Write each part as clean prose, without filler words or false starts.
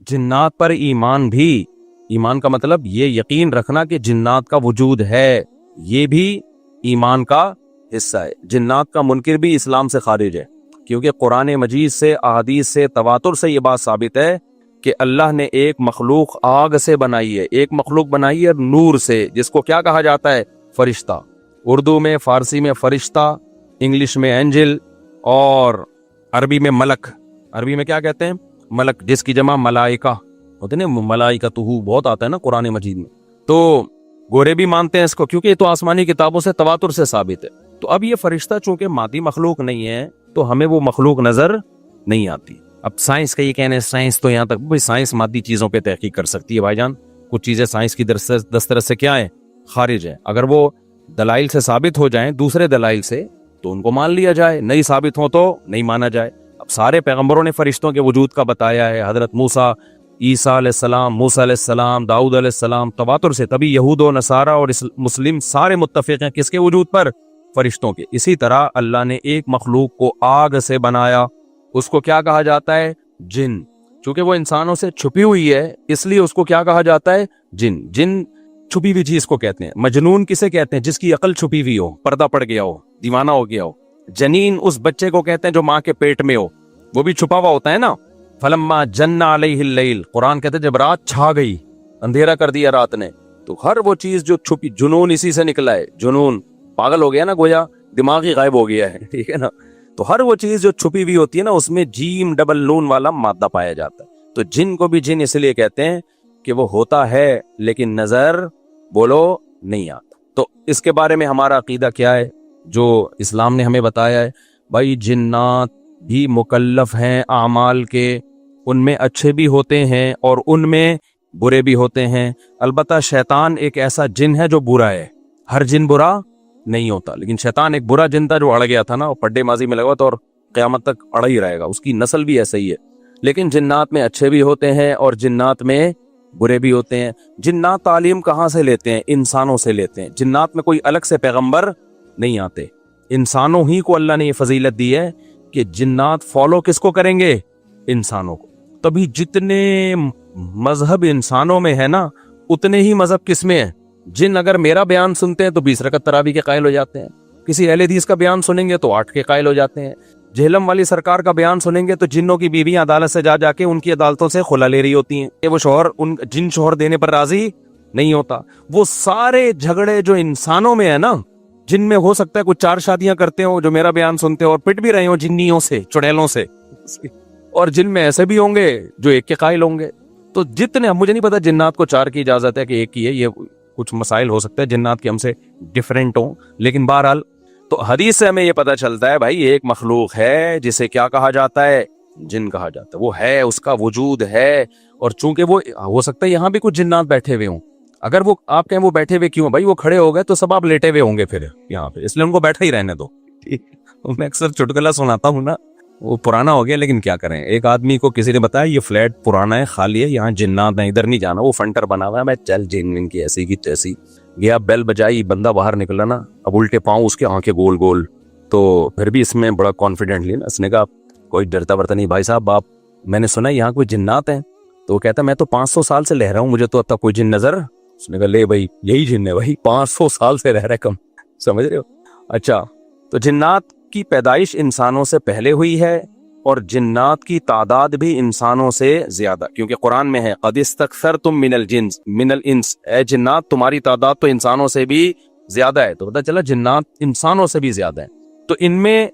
جنات پر ایمان بھی، ایمان کا مطلب یہ یقین رکھنا کہ جنات کا وجود ہے، یہ بھی ایمان کا حصہ ہے۔ جنات کا منکر بھی اسلام سے خارج ہے، کیونکہ قرآن مجید سے، احادیث سے، تواتر سے یہ بات ثابت ہے کہ اللہ نے ایک مخلوق آگ سے بنائی ہے، ایک مخلوق بنائی ہے نور سے، جس کو کیا کہا جاتا ہے؟ فرشتہ۔ اردو میں، فارسی میں فرشتہ، انگلش میں اینجل، اور عربی میں ملک۔ عربی میں کیا کہتے ہیں؟ ملک، جس کی جمع ملائکہ ہوتے ہیں نا، ملائکتہ بہت آتا ہے نا قرآن مجید میں۔ تو گورے بھی مانتے ہیں اس کو، کیونکہ یہ تو آسمانی کتابوں سے، تواتر سے ثابت ہے۔ تو اب یہ فرشتہ چونکہ مادی مخلوق نہیں ہے تو ہمیں وہ مخلوق نظر نہیں آتی۔ اب سائنس کا یہ کہنا ہے، سائنس تو یہاں تک بھائی سائنس مادی چیزوں پہ تحقیق کر سکتی ہے بھائی جان، کچھ چیزیں سائنس کی دسترس سے کیا ہے؟ خارج ہے۔ اگر وہ دلائل سے ثابت ہو جائیں، دوسرے دلائل سے، تو ان کو مان لیا جائے، نہیں ثابت ہو تو نہیں مانا جائے۔ اب سارے پیغمبروں نے فرشتوں کے وجود کا بتایا ہے، حضرت موسیٰ، عیسیٰ علیہ السلام، موسیٰ علیہ السلام، داؤد علیہ السلام، تواتر سے، تبھی یہود و نصارہ اور مسلم سارے متفق ہیں کس کے وجود پر؟ فرشتوں کے۔ اسی طرح اللہ نے ایک مخلوق کو آگ سے بنایا، اس کو کیا کہا جاتا ہے؟ جن۔ چونکہ وہ انسانوں سے چھپی ہوئی ہے اس لیے اس کو کیا کہا جاتا ہے؟ جن۔ جن چھپی ہوئی چیز کو کہتے ہیں۔ مجنون کسے کہتے ہیں؟ جس کی عقل چھپی ہوئی ہو، پردہ پڑ گیا ہو، دیوانہ ہو گیا ہو۔ جنین اس بچے کو کہتے ہیں جو ماں کے پیٹ میں ہو، وہ بھی چھپا ہوا ہوتا ہے نا۔ فلما جن علیہ اللیل، قرآن کہتے ہیں جب رات چھا گئی، اندھیرا کر دیا رات نے، تو ہر وہ چیز جو چھپی، جنون اسی سے نکلا ہے۔ جنون پاگل ہو گیا نا، گویا دماغ ہی غائب ہو گیا ہے، ٹھیک ہے نا۔ تو ہر وہ چیز جو چھپی ہوئی ہوتی ہے نا، اس میں جیم ڈبل نون والا مادہ پایا جاتا ہے۔ تو جن کو بھی جن اس لیے کہتے ہیں کہ وہ ہوتا ہے لیکن نظر بولو نہیں آتا۔ تو اس کے بارے میں ہمارا عقیدہ کیا ہے جو اسلام نے ہمیں بتایا ہے؟ بھائی جنات بھی مکلف ہیں اعمال کے، ان میں اچھے بھی ہوتے ہیں اور ان میں برے بھی ہوتے ہیں۔ البتہ شیطان ایک ایسا جن ہے جو برا ہے، ہر جن برا نہیں ہوتا، لیکن شیطان ایک برا جن تھا جو اڑ گیا تھا نا، وہ پڈے ماضی میں لگا تھا اور قیامت تک اڑا ہی رہے گا، اس کی نسل بھی ایسا ہی ہے۔ لیکن جنات میں اچھے بھی ہوتے ہیں اور جنات میں برے بھی ہوتے ہیں۔ جنات تعلیم کہاں سے لیتے ہیں؟ انسانوں سے لیتے ہیں۔ جنات میں کوئی الگ سے پیغمبر نہیں آتے، انسانوں ہی کو اللہ نے یہ فضیلت دی ہے کہ جنات فالو کس کو کریں گے؟ انسانوں کو۔ تبھی جتنے مذہب انسانوں میں ہے نا، اتنے ہی مذہب کس میں ہے؟ جن اگر میرا بیان سنتے ہیں تو 20 رکعت تراویح کے قائل ہو جاتے ہیں، کسی اہل حدیث کا بیان سنیں گے تو 8 کے قائل ہو جاتے ہیں، جہلم والی سرکار کا بیان سنیں گے تو جنوں کی بیویاں عدالت سے جا کے ان کی عدالتوں سے خلا لے رہی ہوتی ہیں کہ وہ شوہر جن شوہر دینے پر راضی نہیں ہوتا۔ وہ سارے جھگڑے جو انسانوں میں ہے نا، جن میں ہو سکتا ہے کچھ 4 شادیاں کرتے ہوں جو میرا بیان سنتے ہو اور پٹ بھی رہے ہوں جنیوں سے، چڑیلوں سے، اور جن میں ایسے بھی ہوں گے جو 1 کے قائل ہوں گے۔ تو جتنے، مجھے نہیں پتا جنات کو 4 کی اجازت ہے کہ 1 کی ہے، یہ کچھ مسائل ہو سکتا ہے جنات کے ہم سے ڈیفرنٹ ہوں، لیکن بہرحال تو حدیث سے ہمیں یہ پتا چلتا ہے بھائی ایک مخلوق ہے جسے کیا کہا جاتا ہے؟ جن کہا جاتا ہے۔ وہ ہے، اس کا وجود ہے، اور چونکہ وہ ہو سکتا ہے یہاں بھی کچھ جنات بیٹھے ہوئے ہوں۔ اگر وہ آپ کہیں وہ بیٹھے ہوئے کیوں؟ بھائی وہ کھڑے ہو گئے تو سب آپ لیٹے ہوئے ہوں گے پھر یہاں پہ، اس لیے ان کو بیٹھا ہی رہنے دو۔ میں اکثر چٹکلا سناتا ہوں نا، وہ پرانا ہو گیا لیکن کیا کریں۔ ایک آدمی کو کسی نے بتایا یہ فلیٹ پرانا ہے، خالی ہے، یہاں جنات ہیں، ادھر نہیں جانا، وہ فنٹر بنا ہوا ہے۔ میں چل جن کی ایسی کی تیسی گیا، بیل بجائی، بندہ باہر نکلا نا، اب الٹے پاؤں اس کے آنکھیں گول گول۔ تو پھر بھی اس میں بڑا کانفیڈنٹلی نا اس نے کہا کوئی ڈرتا ورتا نہیں بھائی صاحب، آپ میں نے سنا یہاں کوئی جنات ہیں؟ تو وہ کہتا میں تو 500 سال سے رہ رہا ہوں، مجھے تو اب تک کوئی جن نظر۔ اس نے کہا لے بھائی یہی جن ہے بھائی، 500 سال سے رہ رہے کم، سمجھ رہے ہو؟ اچھا، تو جنات کی پیدائش انسانوں سے پہلے ہوئی ہے اور جنات کی تعداد بھی انسانوں سے زیادہ، کیونکہ قرآن میں ہے قد استکثرتم من الانس، اے جنات تمہاری تعداد تو انسانوں سے بھی زیادہ ہے۔ تو پتہ چلا جنات انسانوں سے بھی زیادہ ہیں۔ تو ان میں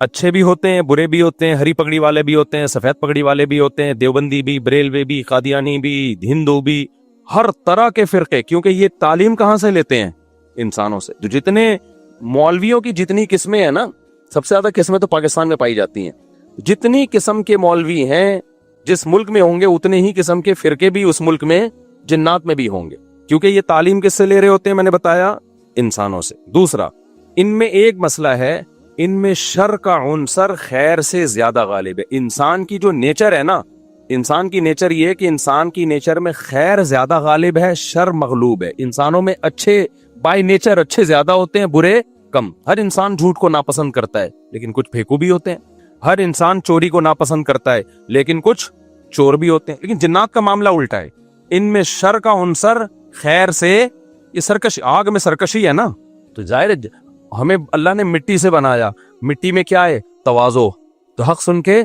اچھے بھی ہوتے ہیں، برے بھی ہوتے ہیں، ہری پگڑی والے بھی ہوتے ہیں، سفید پگڑی والے بھی ہوتے ہیں، دیوبندی بھی، بریلوی بھی، قادیانی بھی، ہندو بھی، ہر طرح کے فرقے، کیونکہ یہ تعلیم کہاں سے لیتے ہیں؟ انسانوں سے۔ جو جتنے مولویوں کی جتنی قسمیں ہیں نا، سب سے زیادہ قسمیں تو پاکستان میں پائی جاتی ہیں۔ جتنی قسم کے مولوی ہیں جس ملک میں ہوں گے، اتنے ہی قسم کے فرقے بھی اس ملک میں جنات میں بھی ہوں گے، کیونکہ یہ تعلیم کس سے لے رہے ہوتے ہیں؟ میں نے بتایا انسانوں سے۔ دوسرا، ان میں ایک مسئلہ ہے، ان میں شر کا عنصر خیر سے زیادہ غالب ہے۔ انسان کی جو نیچر ہے نا، انسان کی نیچر یہ ہے کہ انسان کی نیچر میں خیر زیادہ غالب ہے، شر مغلوب ہے۔ انسانوں میں اچھے بائی نیچر اچھے زیادہ ہوتے ہیں، برے کم۔ ہر انسان جھوٹ کو ناپسند کرتا ہے لیکن کچھ پھیکو بھی ہوتے ہیں، ہر انسان چوری کو ناپسند کرتا ہے لیکن کچھ چور بھی ہوتے ہیں. لیکن جنات کا معاملہ الٹا ہے, ان میں شر کا عنصر خیر سے, یہ سرکش, آگ میں سرکشی ہے نا, تو ظاہر ہے ہمیں اللہ نے مٹی سے بنایا, مٹی میں کیا ہے, تواضع, تو حق سن کے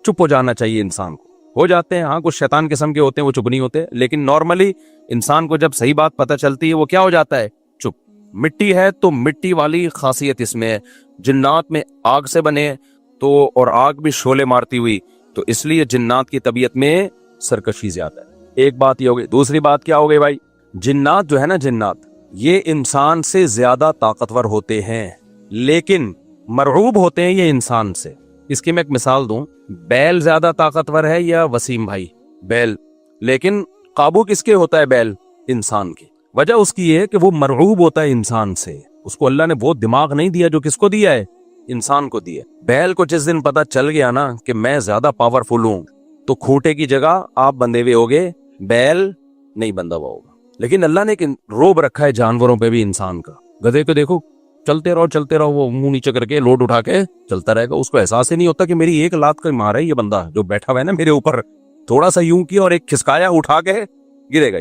چپ ہو جانا چاہیے انسان کو. ہو جاتے ہیں ہاں کچھ شیطان قسم کے ہوتے ہیں, وہ چپ نہیں ہوتے, لیکن نارملی انسان کو جب صحیح بات پتہ چلتی ہے وہ کیا ہو جاتا ہے, چپ. مٹی ہے تو مٹی والی خاصیت اس میں ہے. جنات میں آگ سے بنے تو, اور آگ بھی شعلے مارتی ہوئی, تو اس لیے جنات کی طبیعت میں سرکشی زیادہ ہے. ایک بات یہ ہو گئی. دوسری بات کیا ہو گئی بھائی, جنات جو ہے نا, جنات یہ انسان سے زیادہ طاقتور ہوتے ہیں, لیکن مرعوب ہوتے ہیں یہ انسان سے. اس کی میں ایک مثال دوں, بیل زیادہ طاقتور ہے یا وسیم بھائی؟ بیل. لیکن قابو کس کے ہوتا ہے بیل؟ انسان کی. وجہ اس کی یہ ہے کہ وہ مرعوب ہوتا ہے انسان سے, اس کو اللہ نے وہ دماغ نہیں دیا جو کس کو دیا ہے, انسان کو دیا. بیل کو جس دن پتا چل گیا نا کہ میں زیادہ پاورفل ہوں, تو کھوٹے کی جگہ آپ بندھے ہوئے ہوگے, بیل نہیں بندھا ہوا ہوگا. لیکن اللہ نے ایک روب رکھا ہے جانوروں پہ بھی انسان کا. گدھے کو دیکھو, چلتے رہو, وہ منہ نیچے کر کے لوڈ اٹھا کے چلتا رہے گا, اس کو احساس ہی نہیں ہوتا کہ میری ایک لات کا مار ہے یہ بندہ جو بیٹھا ہوا ہے نا میرے اوپر, تھوڑا سا یوں کیا اور ایک کھسکایا اٹھا کے گرے گا.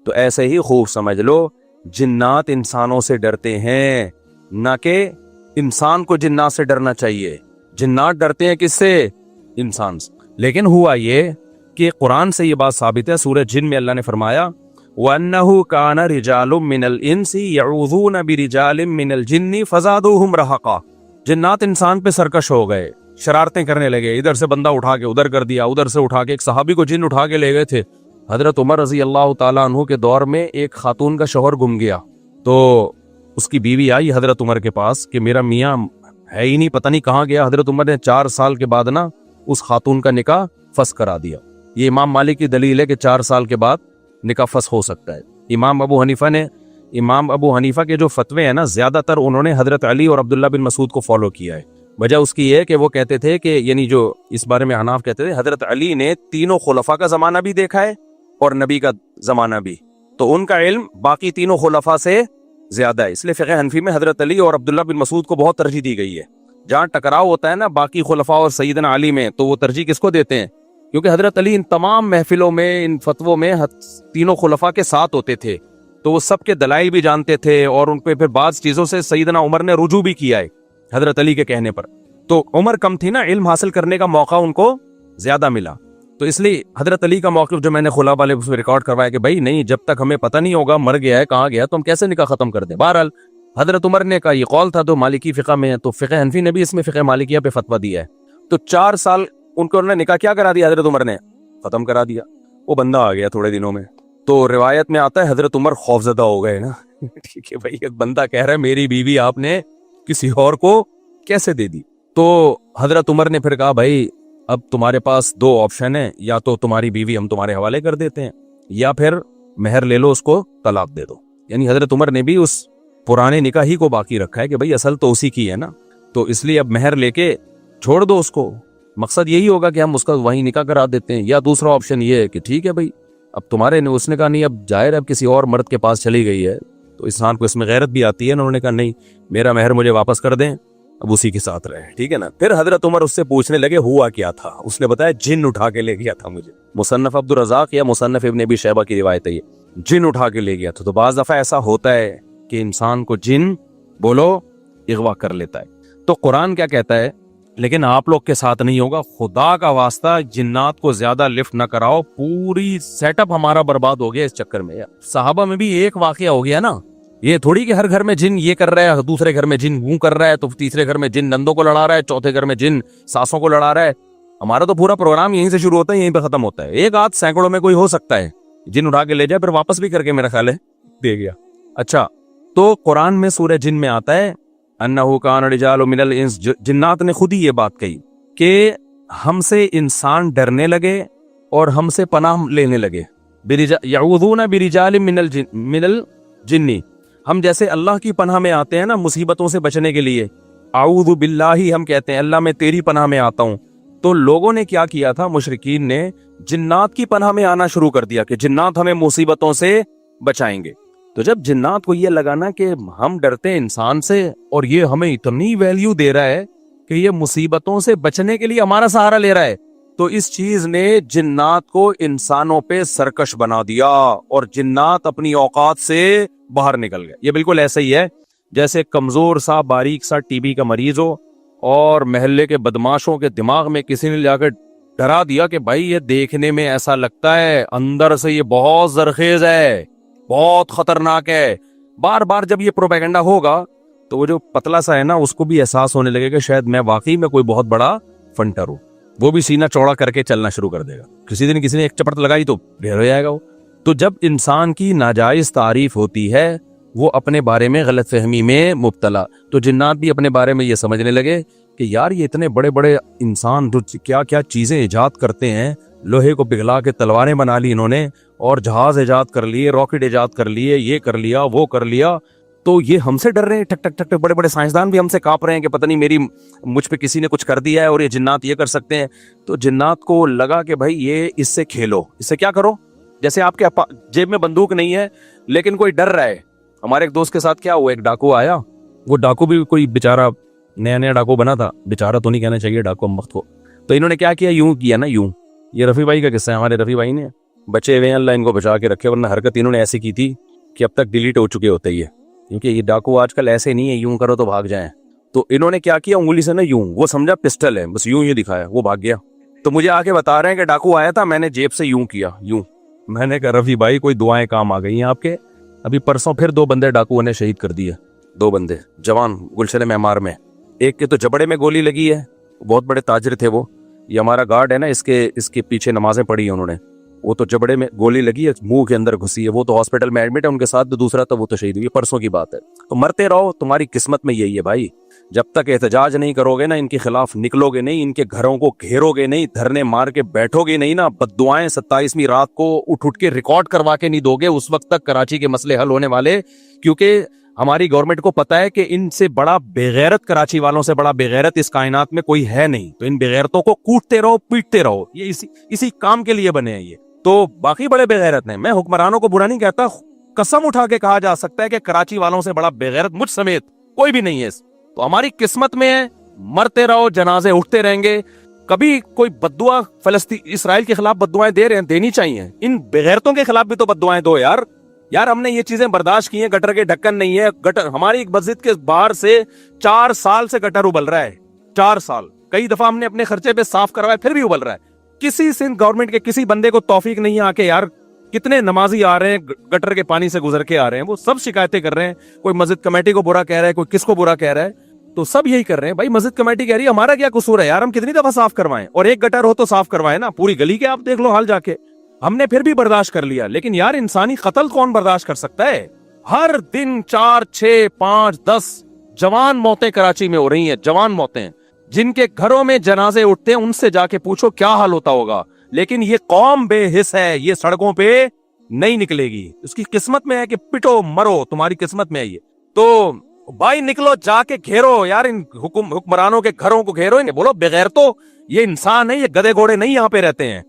تو ایسے ہی خوب سمجھ لو, جنات انسانوں سے ڈرتے ہیں, نہ کہ انسان کو جنات سے ڈرنا چاہیے. جنات ڈرتے ہیں کس سے؟ انسان سے. لیکن ہوا یہ کہ قرآن سے یہ بات ثابت ہے. سورہ جن میں اللہ نے فرمایا وَأَنَّهُ كَانَ رِجَالٌ مِّنَ الْإِنسِ يَعُوذُونَ بِرِجَالٍ مِّنَ الْجِنِّ فَزَادُوهُمْ رَهَقًا. جنات انسان پہ سرکش ہو گئے, شرارتیں کرنے لگے, ادھر سے بندہ اٹھا کے ادھر کر دیا, ادھر سے اٹھا کے. ایک صحابی کو جن اٹھا کے لے گئے تھے. حضرت عمر رضی اللہ تعالیٰ عنہ کے دور میں ایک خاتون کا شوہر گم گیا, تو اس کی بیوی آئی حضرت عمر کے پاس کہ میرا میاں ہے ہی نہیں, پتہ نہیں کہاں گیا. حضرت عمر نے 4 سال کے بعد نا اس خاتون کا نکاح فسخ کرا دیا. یہ امام مالک کی دلیل ہے کہ 4 سال کے بعد نکاح فسخ ہو سکتا ہے. امام ابو حنیفہ کے جو فتوے ہیں نا, زیادہ تر انہوں نے حضرت علی اور عبداللہ بن مسعود کو فالو کیا ہے. وجہ اس کی ہے کہ وہ کہتے تھے کہ, یعنی جو اس بارے میں حناف کہتے تھے, حضرت علی نے تینوں خلفاء کا زمانہ بھی دیکھا ہے اور نبی کا زمانہ بھی, تو ان کا علم باقی تینوں خلفاء سے زیادہ ہے. اس لیے فقہ حنفی میں حضرت علی اور عبداللہ بن مسعود کو بہت ترجیح دی گئی ہے. جہاں ٹکراؤ ہوتا ہے نا باقی خلفاء اور سیدنا علی میں, تو وہ ترجیح کس کو دیتے ہیں؟ کیونکہ حضرت علی ان تمام محفلوں میں, ان فتووں میں تینوں خلفاء کے ساتھ ہوتے تھے, تو وہ سب کے دلائل بھی جانتے تھے, اور ان پہ پھر بعض چیزوں سے سیدنا عمر نے رجوع بھی کیا ہے حضرت علی کے کہنے پر. تو عمر کم تھی نا, علم حاصل کرنے کا موقع ان کو زیادہ ملا. تو اس لیے حضرت علی کا موقف جو میں نے خلا والے ریکارڈ کروایا کہ بھائی نہیں, جب تک ہمیں پتہ نہیں ہوگا مر گیا ہے کہاں گیا, تو ہم کیسے نکاح ختم کر دیں. بہرحال حضرت عمر نے کہا, یہ قول تھا تو مالکی فقہ میں ہے, تو فقہ حنفی نے بھی اس میں فقہ مالکیہ پہ فتویٰ دیا ہے. تو 4 سال ان کو انہوں نے نکاح کیا کرا دیا, حضرت عمر نے ختم کرا دیا. وہ بندہ آ گیا تھوڑے دنوں میں, تو روایت میں آتا ہے حضرت عمر خوفزدہ ہو گئے نا. ٹھیک ہے بھائی, ایک بندہ کہہ رہا ہے میری بیوی آپ نے کسی اور کو کیسے دے دی. تو حضرت عمر نے پھر کہا بھائی اب تمہارے پاس 2 آپشن ہیں, یا تو تمہاری بیوی ہم تمہارے حوالے کر دیتے ہیں, یا پھر مہر لے لو, اس کو طلاق دے دو. یعنی حضرت عمر نے بھی اس پرانے نکاح ہی کو باقی رکھا ہے کہ بھئی اصل تو اسی کی ہے نا, تو اس لیے اب مہر لے کے چھوڑ دو اس کو. مقصد یہی ہوگا کہ ہم اس کا وہیں نکاح کرا دیتے ہیں. یا دوسرا آپشن یہ ہے کہ ٹھیک ہے بھئی اب تمہارے نے, اس نے کہا نہیں اب ظاہر اب کسی اور مرد کے پاس چلی گئی ہے, تو انسان کو اس میں غیرت بھی آتی ہے. انہوں نے کہا نہیں, میرا مہر مجھے واپس کر دیں, اب اسی کے ساتھ رہے. ٹھیک ہے نا. پھر حضرت عمر اس سے پوچھنے لگے ہوا کیا تھا. اس نے بتایا جن اٹھا کے لے گیا تھا مجھے. مصنف عبدالرزاق یا مصنف ابن ابی شیبہ کی روایت ہے, یہ جن اٹھا کے لے گیا تھا. تو بعض دفعہ ایسا ہوتا ہے کہ انسان کو جن بولو اغوا کر لیتا ہے. تو قرآن کیا کہتا ہے, لیکن آپ لوگ کے ساتھ نہیں ہوگا, خدا کا واسطہ جنات کو زیادہ لفٹ نہ کراؤ. پوری سیٹ اپ ہمارا برباد ہو گیا اس چکر میں. صحابہ میں بھی ایک واقعہ ہو گیا نا, یہ تھوڑی کہ ہر گھر میں جن یہ کر رہا ہے, دوسرے گھر میں جن وہ کر رہا ہے, تو تیسرے گھر میں جن نندوں کو لڑا رہا ہے, چوتھے گھر میں جن ساسوں کو لڑا رہا ہے. ہمارا تو پورا پروگرام یہیں سے شروع ہوتا ہے, یہیں پہ ختم ہوتا ہے. ایک آدھ سینکڑوں میں کوئی ہو سکتا ہے جن اٹھا کے لے جائے, پھر واپس بھی کر کے میرا خیال ہے دے گیا. اچھا, تو قرآن میں سورہ جن میں آتا ہے انہو کان رجال من الانس, جنات نے خود ہی یہ بات کہی کہ ہم سے انسان ڈرنے لگے اور ہم سے پناہ لینے لگے. یعوذون برجال من الجن, ہم جیسے اللہ کی پناہ میں آتے ہیں نا مصیبتوں سے بچنے کے لیے, اعوذ باللہ ہم کہتے ہیں اللہ میں تیری پناہ میں آتا ہوں. تو لوگوں نے کیا کیا تھا, مشرکین نے جنات کی پناہ میں آنا شروع کر دیا کہ جنات ہمیں مصیبتوں سے بچائیں گے. تو جب جنات کو یہ لگانا کہ ہم ڈرتے ہیں انسان سے اور یہ ہمیں اتنی ویلیو دے رہا ہے کہ یہ مصیبتوں سے بچنے کے لیے ہمارا سہارا لے رہا ہے, تو اس چیز نے جنات کو انسانوں پہ سرکش بنا دیا اور جنات اپنی اوقات سے باہر نکل گئے. یہ بالکل ایسا ہی ہے جیسے کمزور سا باریک سا ٹی بی کا مریض ہو اور محلے کے بدماشوں کے دماغ میں کسی نے جا کے ڈرا دیا کہ بھائی یہ دیکھنے میں ایسا لگتا ہے اندر سے یہ بہت زرخیز ہے, بہت خطرناک ہے. بار بار جب یہ پروپیگنڈا ہوگا تو وہ جو پتلا سا ہے نا اس کو بھی احساس ہونے لگے کہ شاید میں واقعی میں کوئی بہت بڑا فنٹر ہوں. وہ بھی سینہ چوڑا کر کے چلنا شروع کر دے گا. کسی دن کسی نے ایک چپٹ لگائی تو ڈھیر ہو جائے گا وہ. تو جب انسان کی ناجائز تعریف ہوتی ہے وہ اپنے بارے میں غلط فہمی میں مبتلا, تو جنات بھی اپنے بارے میں یہ سمجھنے لگے کہ یار یہ اتنے بڑے بڑے انسان جو کیا کیا چیزیں ایجاد کرتے ہیں, لوہے کو پگھلا کے تلواریں بنا لی انہوں نے, اور جہاز ایجاد کر لیے, راکٹ ایجاد کر لیے, یہ کر لیا وہ کر لیا, تو یہ ہم سے ڈر رہے ہیں. ٹھک ٹھک ٹھک ٹھک بڑے بڑے سائنسدان بھی ہم سے کانپ رہے ہیں کہ پتہ نہیں مجھ پہ کسی نے کچھ کر دیا ہے اور یہ جنات یہ کر سکتے ہیں. تو جنات کو لگا کہ بھائی یہ اس سے کھیلو, اس سے کیا کرو, جیسے آپ کے جیب میں بندوق نہیں ہے لیکن کوئی ڈر رہا ہے. ہمارے ایک دوست کے ساتھ کیا ہوا, ایک ڈاکو آیا, وہ ڈاکو بھی کوئی بےچارا نیا نیا ڈاکو بنا تھا, بےچارا تو نہیں کہنا چاہیے ڈاکو ہم وقت کو. تو انہوں نے کیا کیا, یوں کیا نا, یوں. یہ رفیع بھائی کا قصہ ہے, ہمارے رفیع بھائی نے بچے ہوئے ہیں, اللہ ان کو بچا کے رکھے, ورنہ حرکت انہوں نے ایسی کی تھی کہ اب تک ڈیلیٹ ہو چکے ہوتے ہی ہے, کیونکہ یہ ڈاکو آج کل ایسے نہیں ہے یوں کرو تو بھاگ جائیں. تو انہوں نے کیا کیا, انگلی سے نا یوں, وہ سمجھا پسٹل ہے, بس یوں دکھایا, وہ بھاگ گیا. تو مجھے آ کے بتا رہے ہیں کہ ڈاکو آیا تھا, میں نے جیب سے یوں کیا, یوں. میں نے کہا رفیع بھائی کوئی دعائیں کام آ گئی ہیں آپ کے. ابھی پرسوں پھر 2 بندے ڈاکوؤں نے شہید کر دیے, 2 بندے جوان گلشن معمار میں. ایک کے تو جبڑے میں گولی لگی ہے, بہت بڑے تاجر تھے وہ, یہ ہمارا گارڈ ہے نا, اس کے پیچھے نمازیں پڑھی ہیں انہوں نے, وہ تو جبڑے میں گولی لگی ہے, منہ کے اندر گھسی ہے, وہ تو ہاسپٹل میں ایڈمٹ ہے, ان کے ساتھ دوسرا تو وہ تو شہید ہوئی, پرسوں کی بات ہے. تو مرتے رہو, تمہاری قسمت میں یہی ہے بھائی. جب تک احتجاج نہیں کرو گے نا, ان کے خلاف نکلو گے نہیں, ان کے گھروں کو گھیرو گے نہیں, دھرنے مار کے بیٹھو گے نہیں نا, بددعائیں 27ویں رات کو اٹھ کے ریکارڈ کروا کے نہیں دو گے, اس وقت تک کراچی کے مسئلے حل ہونے والے. کیونکہ ہماری گورنمنٹ کو پتا ہے کہ ان سے بڑا بےغیرت, کراچی والوں سے بڑا بےغیرت اس کائنات میں کوئی ہے نہیں. تو ان بےغیرتوں کو کوٹتے رہو, پیٹتے رہو, یہ اسی کام کے لیے بنے ہیں یہ. تو باقی بڑے بےغیرت ہیں, میں حکمرانوں کو برا نہیں کہتا, قسم اٹھا کے کہا جا سکتا ہے کہ کراچی والوں سے بڑا بےغیرت مجھ سمیت کوئی بھی نہیں ہے. تو ہماری قسمت میں ہے, مرتے رہو, جنازے اٹھتے رہیں گے. کبھی کوئی بددعا اسرائیل کے خلاف بددعائیں دے رہے ہیں, دینی چاہیے. ان بےغیرتوں کے خلاف بھی تو بددعائیں دو یار. ہم نے یہ چیزیں برداشت کی ہیں, گٹر کے ڈھکن نہیں ہے, گٹر ہماری ایک مسجد کے باہر سے 4 سال سے گٹر ابل رہا ہے, 4 سال. کئی دفعہ ہم نے اپنے خرچے پہ صاف کروایا, پھر بھی ابل رہا ہے. کسی سندھ گورنمنٹ کے کسی بندے کو توفیق نہیں آ کے, یار کتنے نمازی آ رہے ہیں گٹر کے پانی سے گزر کے آ رہے ہیں, وہ سب شکایتیں کر رہے ہیں. کوئی مسجد کمیٹی کو برا کہہ رہا ہے, کوئی کس کو برا کہہ رہا ہے, تو سب یہی کر رہے ہیں. بھائی مسجد کمیٹی کہہ رہی ہے ہمارا کیا قصور ہے یار, ہم کتنی دفعہ صاف کروائیں, اور ایک گٹر ہو تو صاف کروائیں نا, پوری گلی کے آپ دیکھ لو حال جا کے. ہم نے پھر بھی برداشت کر لیا, لیکن یار انسانی قتل کون برداشت کر سکتا ہے. ہر دن 4 6 5 10 جوان موتیں کراچی میں ہو رہی ہیں, جوان موتیں. جن کے گھروں میں جنازے اٹھتے ہیں ان سے جا کے پوچھو کیا حال ہوتا ہوگا. لیکن یہ قوم بے حس ہے, یہ سڑکوں پہ نہیں نکلے گی. اس کی قسمت میں ہے کہ پٹو مرو, تمہاری قسمت میں ہے یہ. تو بھائی نکلو, جا کے گھیرو یار, ان حکمرانوں کے گھروں کو گھیرو, انہیں بولو بغیر تو یہ انسان ہے, یہ گدے گھوڑے نہیں یہاں پہ رہتے ہیں.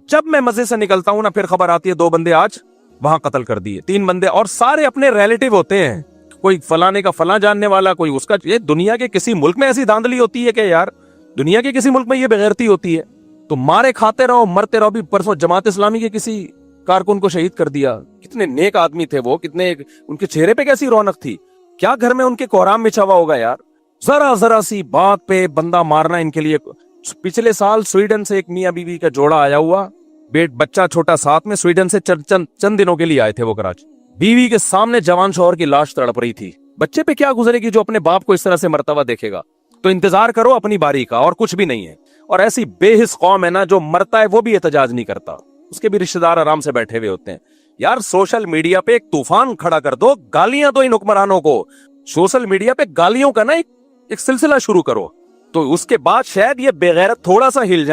جب میں مسجد سے نکلتا ہوں نا, پھر خبر آتی ہے 2 بندے آج وہاں قتل کر دیے, 3 بندے, اور سارے اپنے ریلیٹیو ہوتے ہیں. کوئی فلانے کا فلاں جاننے والا, کوئی اس کا. یہ دنیا کے کسی ملک میں ایسی دھاندلی ہوتی ہے کہ یار, دنیا کے کسی ملک میں یہ بغیرتی ہوتی ہے. تو مارے کھاتے رہو, مرتے رہو. بھی پرسوں جماعت اسلامی کے کسی کارکن کو شہید کر دیا. کتنے نیک آدمی تھے وہ, کتنے ان کے چہرے پہ کیسی رونق تھی. کیا گھر میں ان کے کوہرام بچھا ہوا ہوگا یار. ذرا سی بات پہ بندہ مارنا ان کے لیے. پچھلے سال سویڈن سے ایک میاں بیوی کا جوڑا آیا ہوا, بچہ چھوٹا ساتھ میں, سویڈن سے چند دنوں کے لیے آئے تھے وہ کراچی. بیوی کے سامنے جوان شوہر کی لاش تڑپ رہی تھی. بچے پہ کیا گزرے گی جو اپنے باپ کو اس طرح سے مرتبہ دیکھے گا. تو انتظار کرو اپنی باری کا, اور کچھ بھی نہیں ہے. اور ایسی بے حس قوم ہے نا, جو مرتا ہے وہ بھی احتجاج نہیں کرتا, اس کے بھی رشتہ دار آرام سے بیٹھے ہوئے ہوتے ہیں. یار سوشل میڈیا پہ ایک طوفان کھڑا کر دو, گالیاں دو ان حکمرانوں کو. سوشل میڈیا پہ گالیوں کا نا ایک سلسلہ شروع کرو, تو اس کے بعد شاید یہ بے غیرت تھوڑا سا ہل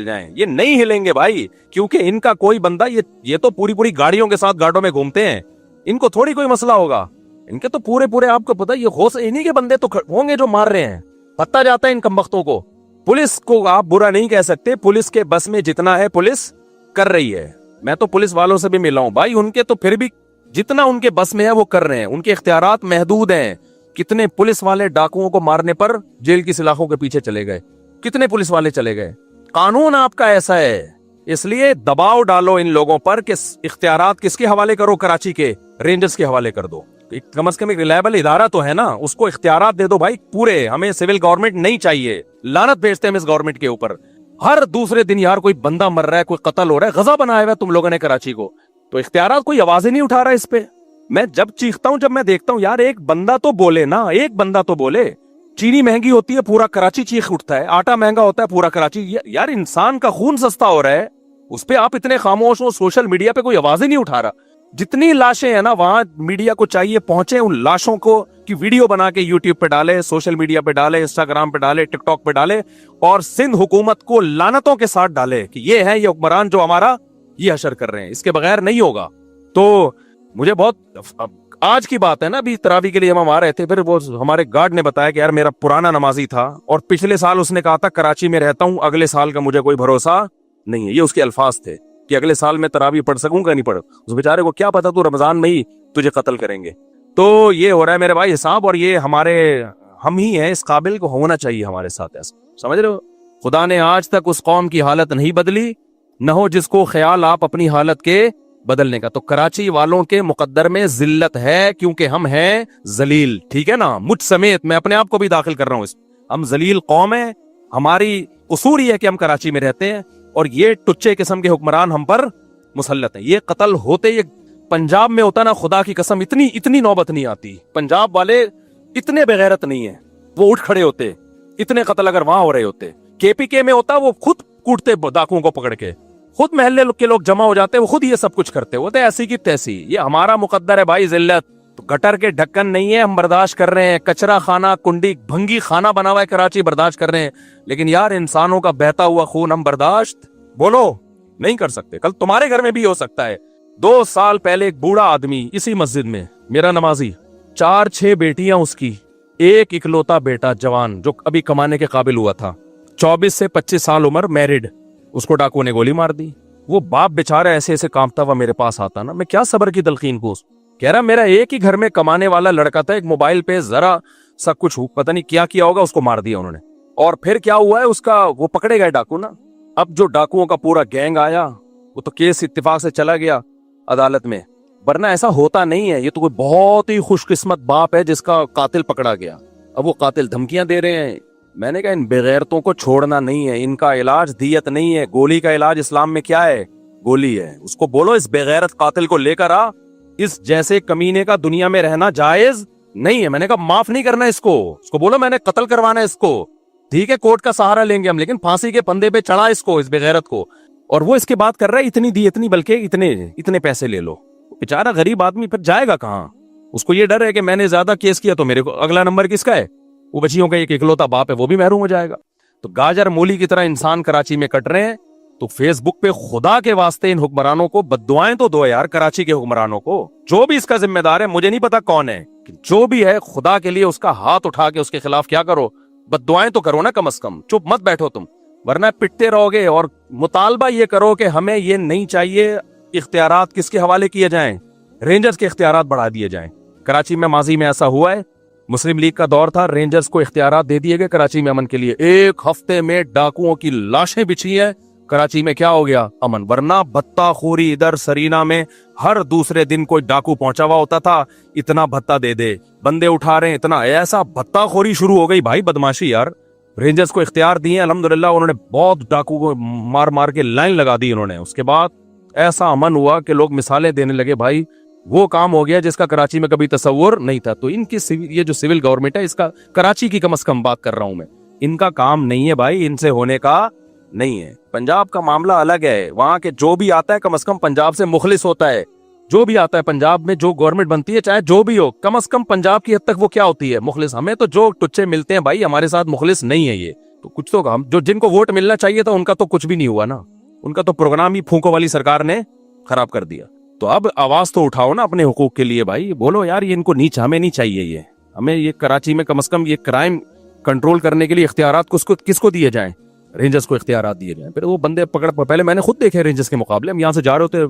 جائیں. یہ نہیں ہلیں گے بھائی, کیونکہ ان کا کوئی بندہ, یہ تو پوری گاڑیوں کے ساتھ گاڑوں میں گھومتے ہیں, ان کو تھوڑی کوئی مسئلہ ہوگا. ان کے تو پورے آپ کو پتا, یہ غوث انہی کے بندے تو ہوں گے جو مار رہے ہیں. پتا جاتا ہے ان کمبختوں کو. پولیس کو آپ برا نہیں کہہ سکتے, پولیس کے بس میں جتنا ہے پولیس کر رہی ہے. میں تو پولیس والوں سے بھی ملا ہوں بھائی, ان کے تو پھر بھی جتنا ان کے بس میں ہے وہ کر رہے ہیں. ان کے اختیارات محدود ہیں. کتنے پولیس والے ڈاکوؤں کو مارنے پر جیل کی سلاخوں کے پیچھے چلے گئے, کتنے پولیس والے چلے گئے. قانون آپ کا ایسا ہے، اس لیے دباؤ ڈالو ان لوگوں پر کہ اختیارات کس کے حوالے کرو، کراچی کے رینجرز کے حوالے کر دو. کم از کم ایک ریلائبل ادارہ تو ہے نا، اس کو اختیارات دے دو بھائی پورے. ہمیں سول گورنمنٹ نہیں چاہیے، لعنت بھیجتے ہیں اس گورنمنٹ کے اوپر. ہر دوسرے دن یار کوئی بندہ مر رہا ہے، کوئی قتل ہو رہا ہے، غزہ بنایا ہوا ہے تم لوگوں نے کراچی کو، تو اختیارات کوئی آواز ہی نہیں اٹھا رہا اس پہ. میں جب چیختا ہوں، جب میں دیکھتا ہوں یار ایک بندہ تو بولے نا، ایک بندہ تو بولے. چینی مہنگی ہوتی ہے پورا کراچی چیخ اٹھتا ہے، آٹا مہنگا ہوتا ہے پورا کراچی. یار انسان کا خون سستا ہو رہا ہے، اس پہ آپ اتنے خاموش ہو. سوشل میڈیا پہ کوئی آواز ہی نہیں اٹھا رہا. جتنی لاشیں ہیں نا وہاں میڈیا کو چاہیے پہنچے ان لاشوں کو کی ویڈیو بنا کے یوٹیوب پہ ڈالے، سوشل میڈیا پہ ڈالے، انسٹاگرام پہ ڈالے، ٹک ٹاک پہ ڈالے، اور سندھ حکومت کو لعنتوں کے ساتھ ڈالے کہ یہ ہیں یہ حکمران جو ہمارا یہ حشر کر رہے ہیں. اس کے بغیر نہیں ہوگا. تو مجھے بہت آج کی بات ہے نا، ابھی تراویح کے لیے ہم آ رہے تھے، پھر وہ ہمارے گارڈ نے بتایا کہ یار میرا پرانا نمازی تھا اور پچھلے سال اس نے کہا تھا کراچی میں رہتا ہوں، اگلے سال کا مجھے کوئی بھروسہ نہیں ہے. یہ اس کے الفاظ تھے کہ اگلے سال میں تراویح پڑھ سکوں گا نہیں پڑھ. اس بیچارے کو کیا پتا تو رمضان میں ہی تجھے قتل کریں گے. تو یہ ہو رہا ہے میرے بھائی حساب، اور یہ ہم ہی ہیں اس قابل کو ہونا چاہیے ہمارے ساتھ ایسا. سمجھ رہے ہو؟ خدا نے آج تک اس قوم کی حالت نہیں بدلی، نہ ہو جس کو خیال آپ اپنی حالت کے بدلنے کا. تو کراچی والوں کے مقدر میں ذلت ہے کیونکہ ہم ہیں ذلیل. ٹھیک ہے نا، مجھ سمیت میں اپنے آپ کو بھی داخل کر رہا ہوں اس. ہم ذلیل قوم ہیں، ہماری قصور یہ ہے کہ ہم کراچی میں رہتے ہیں اور یہ ٹچے قسم کے حکمران ہم پر مسلط ہیں. یہ قتل ہوتے، یہ پنجاب میں ہوتا نا، خدا کی قسم اتنی نوبت نہیں آتی. پنجاب والے اتنے بغیرت نہیں ہیں، وہ اٹھ کھڑے ہوتے. اتنے قتل اگر وہاں ہو رہے ہوتے، KPK میں ہوتا وہ خود کوٹتے ڈاکوؤں کو پکڑ کے، خود محلے کے لوگ جمع ہو جاتے، وہ خود یہ سب کچھ کرتے ہوتے. ایسی کی تیسی. یہ ہمارا مقدر ہے بھائی ذلت. تو گٹر کے ڈھکن نہیں ہے، ہم برداشت کر رہے ہیں. کچرا خانہ، کنڈی بھنگی خانہ بنا ہوا ہے کراچی، برداشت کر رہے ہیں. لیکن یار انسانوں کا بہتا ہوا خون ہم برداشت بولو نہیں کر سکتے. کل تمہارے گھر میں بھی ہو سکتا ہے. 2 سال پہلے ایک بوڑھا آدمی اسی مسجد میں، میرا نمازی، 4-6 بیٹیاں اس کی، ایک اکلوتا بیٹا جوان جو ابھی کمانے کے قابل ہوا تھا، 24 سے 25 سال عمر، میرڈ. اس کو ڈاکو نے گولی مار دی. وہ باپ بیچارہ ایسے ایسے کانپتا ہوا میرے پاس آتا نا، میں کیا صبر کی تلقین کو. کہہ رہا میرا ایک ہی گھر میں کمانے والا لڑکا تھا، ایک موبائل پہ ذرا سا کچھ پتہ نہیں کیا کیا ہوگا، اس کو مار دیا انہوں نے. اور پھر کیا ہوا ہے اس کا، وہ پکڑے گئے ڈاکو نا. اب جو ڈاکوؤں کا پورا گینگ آیا، وہ تو کیس اتفاق سے چلا گیا عدالت میں، ورنہ ایسا ہوتا نہیں ہے. یہ تو کوئی بہت ہی خوش قسمت باپ ہے جس کا قاتل پکڑا گیا. اب وہ قاتل دھمکیاں دے رہے ہیں. میں نے کہا ان بغیرتوں کو چھوڑنا نہیں ہے، ان کا علاج دیت نہیں ہے. گولی کا علاج اسلام میں کیا ہے؟ گولی ہے. اس کو بولو اس بغیرت قاتل کو لے کر آ. اس جیسے کمینے کا دنیا میں رہنا جائز نہیں ہے. میں نے کہا معاف نہیں کرنا اس کو بولو میں نے قتل کروانا ہے اس کو. ٹھیک ہے کورٹ کا سہارا لیں گے ہم، لیکن پھانسی کے پندے پہ چڑھا اس کو، اس بغیرت کو. اور وہ اس کے بات کر رہا ہے اتنی دی اتنی، بلکہ اتنے پیسے لے لو. بیچارہ غریب آدمی پھر جائے گا کہاں؟ اس کو یہ ڈر ہے کہ میں نے زیادہ کیس کیا تو میرے کو اگلا نمبر کس کا ہے؟ وہ بچیوں کا ایک اکلوتا باپ ہے، وہ بھی محروم ہو جائے گا. تو گاجر مولی کی طرح انسان کراچی میں کٹ رہے ہیں. تو فیس بک پہ خدا کے واسطے ان حکمرانوں کو بددعائیں تو دو یار، کراچی کے حکمرانوں کو. جو بھی اس کا ذمہ دار ہے، مجھے نہیں پتا کون ہے، جو بھی ہے خدا کے لیے اس کا ہاتھ اٹھا کے اس کے خلاف کیا کرو، بددعائیں تو کرو نا کم از کم. چپ مت بیٹھو تم، ورنہ پٹتے رہو گے. اور مطالبہ یہ کرو کہ ہمیں یہ نہیں چاہیے اختیارات کس کے حوالے کیے جائیں، رینجرز کے اختیارات بڑھا دیے جائیں. کراچی میں ماضی میں ایسا ہوا ہے، مسلم لیگ کا دور تھا، رینجرز کو اختیارات دے دیے گئے کراچی میں امن کے لیے. 1 ہفتے میں ڈاکوؤں کی لاشیں بچھی ہیں کراچی میں، کیا ہو گیا؟ امن. ورنہ بھتہ خوری ادھر سرینا میں ہر دوسرے دن کوئی ڈاکو پہنچا ہوا ہوتا تھا، اتنا بھتہ دے دے، بندے اٹھا رہے ہیں اتنا. ایسا بھتہ خوری شروع ہو گئی بھائی، بدماشی یار. رینجرز کو اختیار دیے الحمدللہ، انہوں نے بہت ڈاکو کو مار مار کے لائن لگا دی انہوں نے. اس کے بعد ایسا امن ہوا کہ لوگ مثالیں دینے لگے بھائی وہ کام ہو گیا جس کا کراچی میں کبھی تصور نہیں تھا. تو ان کی یہ جو سول گورنمنٹ ہے، اس کا کراچی کی کم از کم بات کر رہا ہوں میں، ان کا کام نہیں ہے بھائی، ان سے ہونے کا نہیں ہے. پنجاب کا معاملہ الگ ہے، وہاں کے جو بھی آتا ہے کم از کم پنجاب سے مخلص ہوتا ہے. جو بھی آتا ہے پنجاب میں، جو گورنمنٹ بنتی ہے چاہے جو بھی ہو، کم از کم پنجاب کی حد تک وہ کیا ہوتی ہے؟ مخلص. ہمیں تو جو ٹچے ملتے ہیں بھائی ہمارے ساتھ مخلص نہیں ہے. یہ تو کچھ تو ہم جن کو ووٹ ملنا چاہیے تھا ان کا تو کچھ بھی نہیں ہوا نا، ان کا تو پروگرام ہی پھونکوں والی سرکار نے خراب کر دیا. تو اب آواز تو اٹھاؤ نا اپنے حقوق کے لیے بھائی، بولو یار یہ ان کو نیچ ہمیں نہیں چاہیے. ہمیں یہ کراچی میں کم از کم یہ کرائم کنٹرول کرنے کے لیے اختیارات کس کو دیے جائیں؟ رینجرز کو اختیارات دیے جائیں. پھر وہ بندے پہلے میں نے خود دیکھے رینجرز کے مقابلے، ہم یہاں سے جا رہے ہوتے،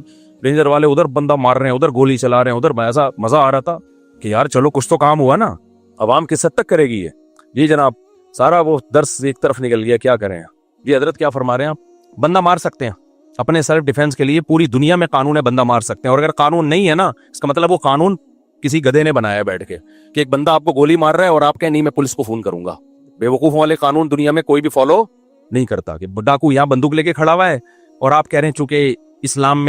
رینجر والے ادھر بندہ مار رہے ہیں، ادھر گولی چلا رہے ہیں، ادھر ایسا مزہ آ رہا تھا کہ یار چلو کچھ تو کام ہوا نا. عوام کس حد تک کرے گی یہ؟ جی جناب، سارا وہ درس ایک طرف نکل گیا، کیا کریں. جی حضرت کیا فرما رہے ہیں آپ؟ بندہ مار سکتے ہیں اپنے سیلف ڈیفینس کے لیے، پوری دنیا میں قانون ہے بندہ مار سکتے ہیں، اور اگر قانون نہیں ہے نا اس کا مطلب وہ قانون کسی گدھے نے بنایا ہے بیٹھ کے، کہ ایک بندہ آپ کو گولی مار رہا ہے اور آپ کہیں نہیں میں پولیس کو فون کروں گا۔ بے وقوفوں والے قانون دنیا میں کوئی بھی فالو نہیں کرتا، کہ ڈاکو یہاں بندوق لے کے کھڑا ہوا ہے اور آپ کہہ رہے ہیں چونکہ اسلام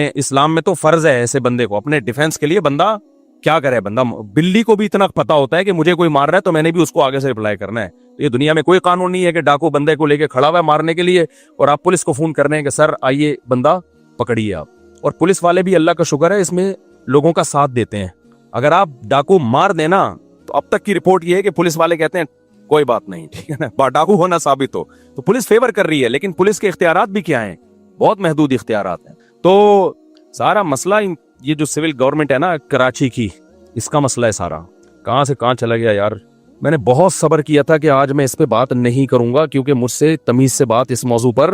میں تو فرض ہے ایسے بندے کو اپنے ڈیفینس کے لیے، بندہ کیا کرے، بندہ بلی کو بھی اتنا پتا ہوتا ہے کہ مجھے کوئی مار رہا ہے تو میں نے بھی اس کو آگے سے رپلائی کرنا ہے۔ تو یہ دنیا میں کوئی قانون نہیں ہے کہ ڈاکو بندے کو لے کے کھڑا ہوا ہے مارنے کے لیے اور آپ پولیس کو فون کر رہے ہیں کہ سر آئیے بندہ پکڑیے آپ۔ اور پولیس والے بھی اللہ کا شکر ہے اس میں لوگوں کا ساتھ دیتے ہیں، اگر آپ ڈاکو مار دینا تو اب تک کی رپورٹ یہ ہے کہ پولیس والے کہتے ہیں کوئی بات نہیں، ٹھیک ہے نا، ڈاکو ہونا ثابت ہو تو پولیس فیور کر رہی ہے، لیکن پولیس کے اختیارات بھی کیا ہیں، بہت محدود اختیارات ہیں۔ تو سارا مسئلہ یہ جو سول گورنمنٹ ہے نا کراچی کی، اس کا مسئلہ ہے سارا، کہاں سے کہاں چلا گیا یار۔ میں نے بہت صبر کیا تھا کہ آج میں اس پہ بات نہیں کروں گا کیونکہ مجھ سے تمیز سے بات اس موضوع پر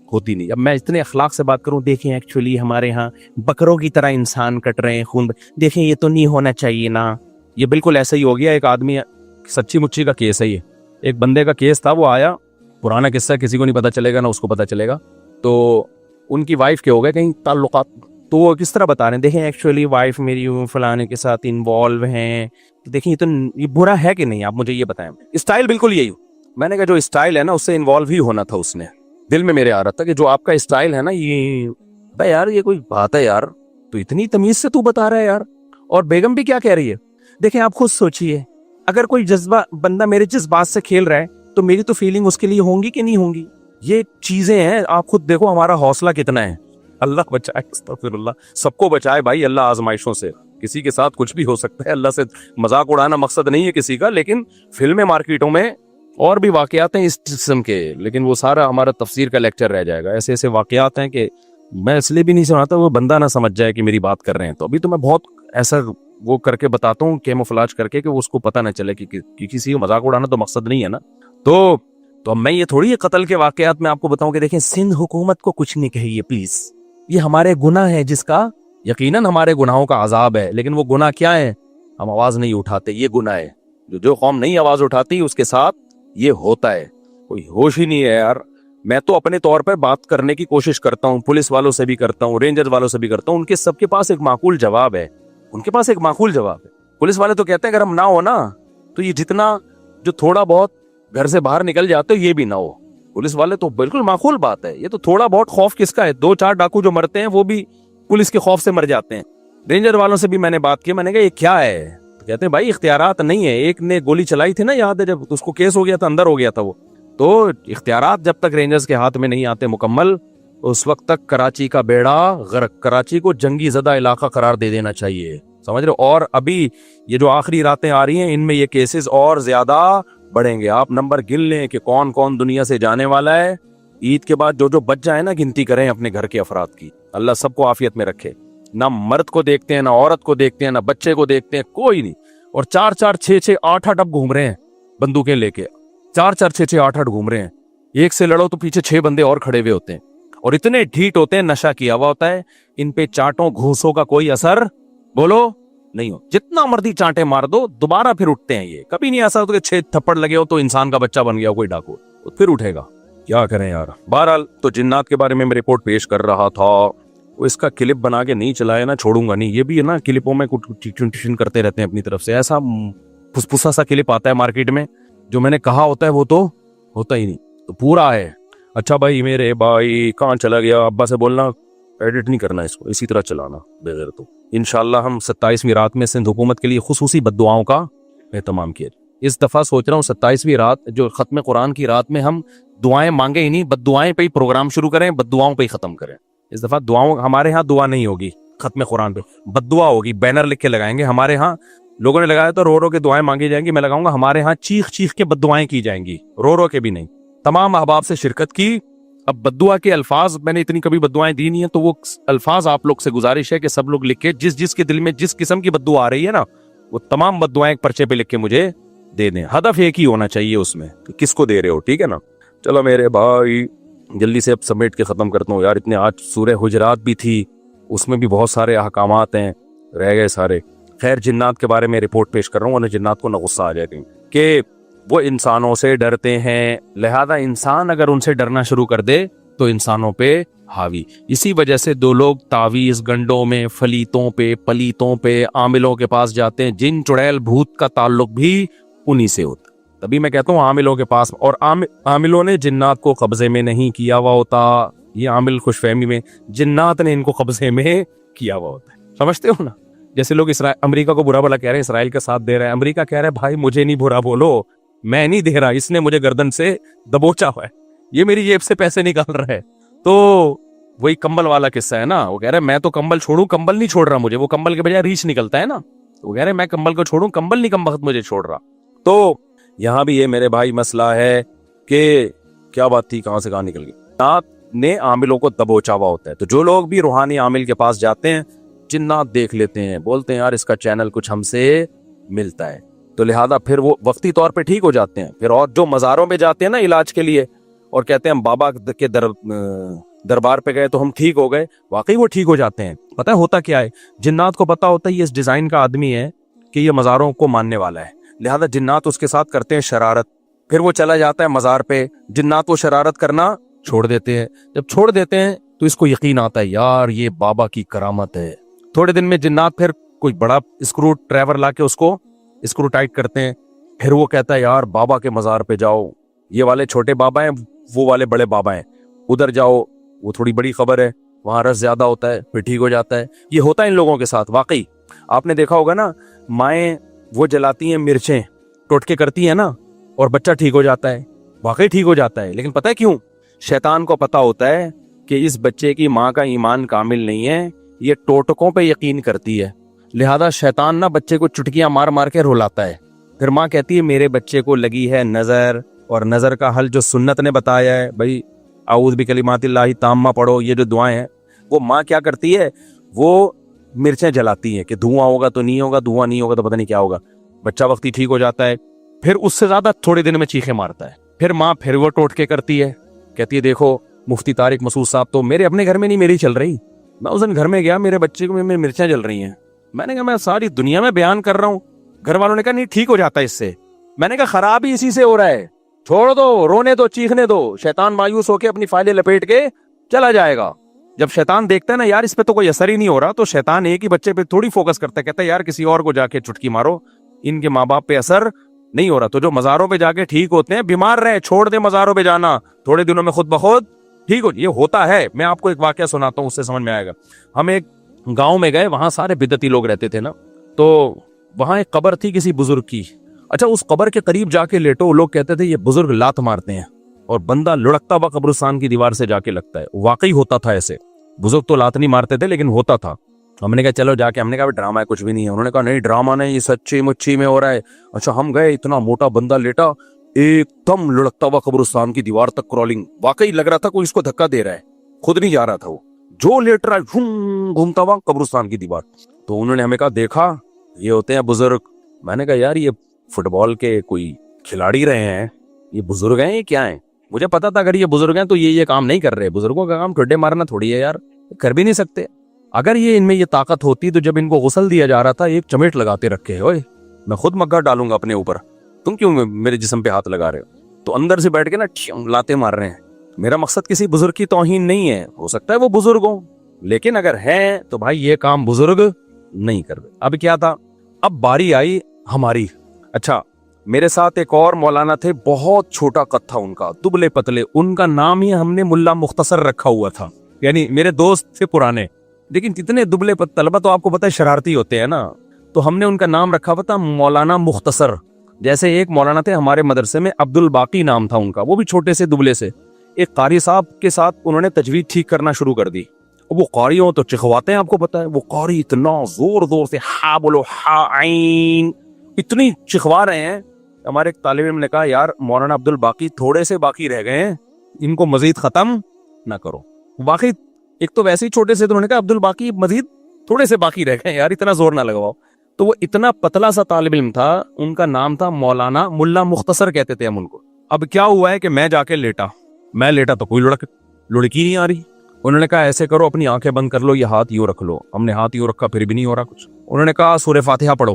ہوتی نہیں۔ اب میں اتنے اخلاق سے بات کروں، دیکھیں ایکچولی ہمارے ہاں بکروں کی طرح انسان کٹ رہے ہیں خون، دیکھیں یہ تو نہیں ہونا چاہیے نا، یہ بالکل ایسا ہی ہو گیا۔ ایک آدمی سچی مچی کا کیس ہے، یہ ایک بندے کا کیس تھا، وہ آیا، پرانا قصہ کسی کو نہیں پتا چلے گا نہ اس کو پتا چلے گا، تو ان کی وائف کے ہو گئے کہیں تعلقات، تو وہ کس طرح بتا رہے ہیں، دیکھیں ایکچولی وائف میری فلانے کے ساتھ انوالو ہیں، دیکھیں یہ برا ہے کہ نہیں، آپ مجھے یہ بتائیں۔ اسٹائل بالکل یہی، میں نے کہا جو اسٹائل ہے نا اس سے انوالو ہی ہونا تھا، اس نے دل میں میرے آ رہا تھا کہ جو آپ کا اسٹائل ہے نا یہ بھائی یار یہ کوئی بات ہے یار، تو اتنی تمیز سے تو بتا رہا ہے یار۔ اور بیگم بھی کیا کہہ رہی ہے، دیکھیں آپ خود سوچئے، اگر کوئی جذبہ بندہ میرے جذبات سے کھیل رہا ہے تو میری تو فیلنگ اس کے لیے ہوں گی کہ نہیں ہوں گی، یہ چیزیں ہیں، آپ خود دیکھو ہمارا حوصلہ کتنا ہے۔ اللہ بچائے، استغفر اللہ، سب کو بچائے بھائی اللہ آزمائشوں سے، کسی کے ساتھ کچھ بھی ہو سکتا ہے، اللہ سے مذاق اڑانا مقصد نہیں ہے کسی کا، لیکن فلمیں مارکیٹوں میں اور بھی واقعات ہیں اس قسم کے، لیکن وہ سارا ہمارا تفسیر کا لیکچر رہ جائے گا۔ ایسے ایسے واقعات ہیں کہ میں اس لیے بھی نہیں سناتا وہ بندہ نہ سمجھ جائے کہ میری بات کر رہے ہیں، تو ابھی تو میں بہت ایسا وہ کر کے بتاتا ہوں کیموفلاج کر کے کہ اس کو پتہ نہ چلے کہ کسی کو مذاق اڑانا تو مقصد نہیں ہے نا۔ تو اب میں یہ تھوڑی قتل کے واقعات میں آپ کو بتاؤں کہ دیکھیں سندھ حکومت کو کچھ نہیں کہیے پلیز، یہ ہمارے گناہ ہے جس کا یقیناً ہمارے گناہوں کا عذاب ہے، لیکن وہ گناہ کیا ہے، ہم آواز نہیں اٹھاتے، یہ گناہ ہے۔ جو قوم نہیں آواز اٹھاتی اس کے ساتھ یہ ہوتا ہے، کوئی ہوش ہی نہیں ہے یار۔ میں تو اپنے طور پر بات کرنے کی کوشش کرتا ہوں، پولیس والوں سے بھی کرتا ہوں، رینجر والوں سے بھی کرتا ہوں، ان کے سب کے پاس ایک معقول جواب ہے، ان کے پاس ایک معقول جواب ہے۔ پولیس والے تو کہتے ہیں اگر ہم نہ ہو نا تو یہ جتنا جو تھوڑا بہت گھر سے باہر نکل جاتے یہ بھی نہ ہو۔ پولیس والے تو بالکل معقول بات ہے، یہ تو تھوڑا بہت خوف کس کا ہے، 2-4 ڈاکو جو مرتے ہیں وہ بھی پولیس کے خوف سے مر جاتے ہیں۔ رینجر والوں سے بھی میں نے بات کی، میں نے کہا یہ کیا ہے، تو کہتے ہیں بھائی اختیارات نہیں ہے، ایک نے گولی چلائی تھی نا یاد ہے جب اس کو کیس ہو گیا تھا، اندر ہو گیا تھا وہ، تو اختیارات جب تک رینجرز کے ہاتھ میں نہیں آتے مکمل اس وقت تک کراچی کا بیڑا غرق، کراچی کو جنگی زدہ علاقہ قرار دے دینا چاہیے، سمجھ رہے ہو؟ اور ابھی یہ جو آخری راتیں آ رہی ہیں ان میں یہ کیسز اور زیادہ بڑھیں گے، آپ نمبر گن لیں کہ کون کون دنیا سے جانے والا ہے۔ عید کے بعد جو بچ جائے نا گنتی کریں اپنے گھر کے افراد کی، اللہ سب کو عافیت میں رکھے، نہ مرد کو دیکھتے ہیں نہ عورت کو دیکھتے ہیں نہ بچے کو دیکھتے ہیں، کوئی نہیں، اور 4-4 6-6 8-8 اب گھوم رہے ہیں بندوقیں لے کے، 4-4 6-6 8-8 گھوم رہے ہیں، ایک سے لڑو تو پیچھے 6 بندے اور کھڑے ہوئے ہوتے ہیں، اور اتنے ڈھیٹ ہوتے ہیں، نشہ کیا ہوا ہوتا ہے، ان پہ چانٹوں گھوسوں کا کوئی اثر بولو نہیں ہو، جتنا مرضی چانٹے مار دو دوبارہ پھر اٹھتے ہیں، یہ کبھی نہیں ایسا ہوتا کہ 6 تھپڑ لگے ہو تو انسان کا بچہ بن گیا کوئی ڈاکو، تو پھر اٹھے گا، کیا کریں یار۔ بہرحال تو جنات کے بارے میں رپورٹ پیش کر رہا تھا، وہ اس کا کلپ بنا کے نہیں چلایا نا چھوڑوں گا نہیں، یہ بھی ہے نا کلپوں میں کچھ ٹیوشن کرتے رہتے ہیں اپنی طرف سے، ایسا پھسپھسا سا کلپ آتا ہے مارکیٹ میں جو میں نے کہا ہوتا ہے وہ تو ہوتا ہی نہیں، تو پورا ہے۔ اچھا بھائی میرے بھائی کہاں چلا گیا، ابا سے بولنا ایڈٹ نہیں کرنا اس کو، اسی طرح چلانا بغیر تو۔ انشاءاللہ ہم 27ویں رات میں سندھ حکومت کے لیے خصوصی بد دعاؤں کا اہتمام کیا، اس دفعہ سوچ رہا ہوں 27ویں رات جو ختم قرآن کی رات میں ہم دعائیں مانگے ہی نہیں، بد دعائیں پہ ہی پروگرام شروع کریں، بد دعاؤں پہ ہی ختم کریں۔ اس دفعہ دعاؤں ہمارے ہاں دعا نہیں ہوگی ختم قرآن پہ، بد دعا ہوگی، بینر لکھ کے لگائیں گے ہمارے ہاں، لوگوں نے لگایا تو رو رو کے دعائیں مانگی جائیں گی، میں لگاؤں گا ہمارے ہاں چیخ چیخ کے بد دعائیں کی جائیں گی، رو رو کے بھی نہیں۔ تمام احباب سے شرکت کی۔ اب بد دعا کے الفاظ میں نے اتنی کبھی بد دعائیں دی نہیں ہیں، تو وہ الفاظ آپ لوگ سے گزارش ہے کہ سب لوگ لکھ کے جس کے دل میں جس قسم کی بد دعا آ رہی ہے نا وہ تمام بد دعائیں ایک پرچے پہ لکھ کے مجھے دے دیں، ہدف ایک ہی ہونا چاہیے اس میں کہ کس کو دے رہے ہو، ٹھیک ہے نا۔ چلو میرے بھائی جلدی سے اب سمیٹ کے ختم کرتا ہوں یار، اتنے آج سورہ حجرات بھی تھی، اس میں بھی بہت سارے احکامات ہیں رہ گئے سارے۔ خیر جنات کے بارے میں رپورٹ پیش کر رہا ہوں، ورنہ جنات کو نہ غصہ آ جائے گا کہ وہ انسانوں سے ڈرتے ہیں، لہذا انسان اگر ان سے ڈرنا شروع کر دے تو انسانوں پہ حاوی۔ اسی وجہ سے دو لوگ تعویذ گنڈوں میں، فلیتوں پہ، پلیتوں پہ، عاملوں کے پاس جاتے ہیں، جن چڑیل بھوت کا تعلق بھی انہی سے ہوتا۔ تبھی میں کہتا ہوں عاملوں کے پاس، اور عاملوں نے جنات کو قبضے میں نہیں کیا ہوا ہوتا، یہ عامل خوش فہمی میں، جنات نے ان کو قبضے میں کیا ہوا ہوتا ہے، سمجھتے ہو نا؟ جیسے لوگ امریکہ کو برا بھلا کہہ رہے ہیں، اسرائیل کا ساتھ دے رہا ہے، امریکہ کہہ رہا ہے بھائی مجھے نہیں برا بولو، میں نہیں دے رہا، اس نے مجھے گردن سے دبوچا ہوا ہے، یہ میری جیب سے پیسے نکال رہا ہے۔ تو وہی کمبل والا قصہ ہے نا، وہ کہہ رہا ہے میں تو کمبل چھوڑوں، کمبل نہیں چھوڑ رہا مجھے، وہ کمبل کے بجائے ریچھ نکلتا ہے نا، وہ کہہ رہے میں کمبل کو چھوڑوں، کمبل نہیں کم وقت مجھے چھوڑ رہا۔ تو یہاں بھی یہ میرے بھائی مسئلہ ہے کہ کیا بات تھی، کہاں سے کہاں نکل گئی۔ جنات نے عاملوں کو دبوچا ہوا ہوتا ہے، تو جو لوگ بھی روحانی عامل کے پاس جاتے ہیں جنات دیکھ لیتے ہیں، بولتے ہیں یار اس کا چینل کچھ ہم سے ملتا ہے، تو لہذا پھر وہ وقتی طور پہ ٹھیک ہو جاتے ہیں۔ پھر اور جو مزاروں پہ جاتے ہیں نا علاج کے لیے اور کہتے ہیں ہم بابا کے دربار پہ گئے تو ہم ٹھیک ہو گئے، واقعی وہ ٹھیک ہو جاتے ہیں۔ پتہ ہے ہوتا کیا ہے، جنات کو پتا ہوتا ہے یہ اس ڈیزائن کا آدمی ہے کہ یہ مزاروں کو ماننے والا ہے، لہذا جنات اس کے ساتھ کرتے ہیں شرارت، پھر وہ چلا جاتا ہے مزار پہ، جنات وہ شرارت کرنا چھوڑ دیتے ہیں، جب چھوڑ دیتے ہیں تو اس کو یقین آتا ہے یار یہ بابا کی کرامت ہے۔ تھوڑے دن میں جنات پھر کوئی بڑا اسکرو ڈرائیور لا کے اس کو اسکرو ٹائٹ کرتے ہیں، پھر وہ کہتا ہے یار بابا کے مزار پہ جاؤ، یہ والے چھوٹے بابا ہیں، وہ والے بڑے بابا ہیں، ادھر جاؤ، وہ تھوڑی بڑی خبر ہے، وہاں رس زیادہ ہوتا ہے، پھر ٹھیک ہو جاتا ہے۔ یہ ہوتا ہے ان لوگوں کے ساتھ، واقعی آپ نے دیکھا ہوگا نا، مائیں وہ جلاتی ہیں مرچیں، ٹوٹکے کرتی ہیں نا، اور بچہ ٹھیک ہو جاتا ہے، واقعی ٹھیک ہو جاتا ہے، لیکن پتہ ہے کیوں؟ شیطان کو پتا ہوتا ہے کہ اس بچے کی ماں کا ایمان کامل نہیں ہے، یہ ٹوٹکوں پہ یقین کرتی ہے، لہذا شیطان نا بچے کو چٹکیاں مار مار کے رلاتا ہے، پھر ماں کہتی ہے میرے بچے کو لگی ہے نظر، اور نظر کا حل جو سنت نے بتایا ہے، بھائی اعوذ بکلمات اللہ تامہ پڑھو، یہ جو دعائیں ہیں، وہ ماں کیا کرتی ہے، وہ مرچیں جلاتی ہیں کہ دھواں ہوگا تو نہیں ہوگا، دھواں نہیں ہوگا تو پتہ نہیں کیا ہوگا، بچہ وقتی ٹھیک ہو جاتا ہے، پھر اس سے زیادہ تھوڑے دن میں چیخیں مارتا ہے، پھر ماں پھر وہ ٹوٹکے کرتی ہے، کہتی ہے دیکھو مفتی طارق مسعود صاحب تو میرے اپنے گھر میں نہیں میری چل رہی، میں اس دن گھر میں گیا، میرے بچے کو میں مرچیں جل رہی ہیں، میں نے کہا میں ساری دنیا میں بیان کر رہا ہوں، گھر والوں نے کہا نہیں ٹھیک ہو جاتا ہے اس سے، میں نے کہا خراب ہی اسی سے ہو رہا ہے، چھوڑ دو، رونے دو، چیخنے دو، شیطان مایوس ہو کے اپنی فائلیں لپیٹ کے چلا جائے گا۔ جب شیطان دیکھتا ہے نا یار اس پہ تو کوئی اثر ہی نہیں ہو رہا، تو شیطان ایک ہی بچے پہ تھوڑی فوکس کرتا ہے، کہتا ہے یار کسی اور کو جا کے چٹکی مارو، ان کے ماں باپ پہ اثر نہیں ہو رہا، تو جو مزاروں پہ جا کے ٹھیک ہوتے ہیں بیمار رہے، چھوڑ دے مزاروں پہ جانا، تھوڑے دنوں میں خود بخود ٹھیک ہو، یہ ہوتا ہے۔ میں آپ کو ایک واقعہ سناتا ہوں، اس سے سمجھ میں آئے گا۔ ہم ایک گاؤں میں گئے، وہاں سارے بدعتی لوگ رہتے تھے نا، تو وہاں ایک قبر تھی کسی بزرگ کی، اچھا اس قبر کے قریب جا کے لیٹو، لوگ کہتے تھے یہ بزرگ لات مارتے ہیں، اور بندہ لڑکتا ہوا قبرستان کی دیوار سے جا کے لگتا ہے، واقعی ہوتا تھا ایسے، بزرگ تو لات نہیں مارتے تھے لیکن ہوتا تھا۔ ہم نے کہا چلو جا کے، ہم نے کہا ڈرامہ ہے کچھ بھی نہیں ہے، انہوں نے کہا نہیں ڈرامہ نہیں، یہ سچی مچی میں ہو رہا ہے۔ اچھا ہم گئے، اتنا موٹا بندہ لیٹا، ایک دم لڑکتا ہوا قبرستان کی دیوار تک کرالنگ، واقعی لگ رہا تھا کوئی اس کو دھکا دے رہا ہے، خود نہیں جا رہا تھا، وہ جو لیٹ رہا ہے گھومتا ہوا قبرستان کی دیوار۔ تو انہوں نے ہمیں کہا دیکھا یہ ہوتے ہیں بزرگ۔ میں نے کہا یار یہ فٹ بال کے کوئی کھلاڑی رہے ہیں، یہ بزرگ ہیں، یہ کیا ہیں؟ مجھے پتا تھا اگر یہ بزرگ ہیں تو یہ کام نہیں کر رہے، بزرگوں کا کام ٹھڈے مارنا تھوڑی ہے یار، کر بھی نہیں سکتے۔ اگر یہ ان میں یہ طاقت ہوتی تو جب ان کو غسل دیا جا رہا تھا ایک چمیٹ لگاتے رکھے، اوئے میں خود مگا ڈالوں گا اپنے اوپر، تم کیوں میرے جسم پہ ہاتھ لگا رہے ہو؟ تو اندر سے بیٹھ کے نا لاتے مار رہے ہیں۔ میرا مقصد کسی بزرگ کی توہین نہیں ہے، ہو سکتا ہے وہ بزرگ ہوں، لیکن اگر ہیں تو بھائی یہ کام بزرگ نہیں کر رہے۔ اب کیا تھا، اب باری آئی ہماری۔ اچھا میرے ساتھ ایک اور مولانا تھے، بہت چھوٹا قد تھا ان کا، دبلے پتلے، ان کا نام ہی ہم نے ملا مختصر رکھا ہوا تھا، یعنی میرے دوست تھے پرانے، لیکن کتنے دبلے طلبہ تو آپ کو پتہ ہے شرارتی ہوتے ہیں نا، تو ہم نے ان کا نام رکھا ہوا تھا مولانا مختصر۔ جیسے ایک مولانا تھے ہمارے مدرسے میں، عبد الباقی نام تھا ان کا، وہ بھی چھوٹے سے دبلے سے، ایک قاری صاحب کے ساتھ انہوں نے تجوید ٹھیک کرنا شروع کر دی۔ وہ قاری ہوں تو چکھواتے ہیں، آپ کو پتہ ہے، وہ قاری اتنا زور زور سے ہا بولو ہا عین اتنی چکھوا رہے ہیں۔ ہمارے ایک طالب علم نے کہا یار مولانا عبد الباقی تھوڑے سے باقی رہ گئے ہیں، ان کو مزید ختم نہ کرو۔ واقعی ایک تو ویسے ہی چھوٹے سے، تو انہوں نے کہا عبد الباقی مزید تھوڑے سے باقی رہ گئے یار، اتنا زور نہ لگواؤ۔ تو وہ اتنا پتلا سا طالب علم تھا، ان کا نام تھا مولانا ملا مختصر کہتے تھے ہم ان کو۔ اب کیا ہوا ہے کہ میں جا کے لیٹا تو کوئی لڑکی نہیں آ رہی۔ انہوں نے کہا ایسے کرو اپنی آنکھیں بند کر لو، یہ ہاتھ یوں رکھ لو۔ ہم نے ہاتھ یوں رکھا، پھر بھی نہیں ہو رہا کچھ۔ انہوں نے کہا سورہ فاتحہ پڑھو۔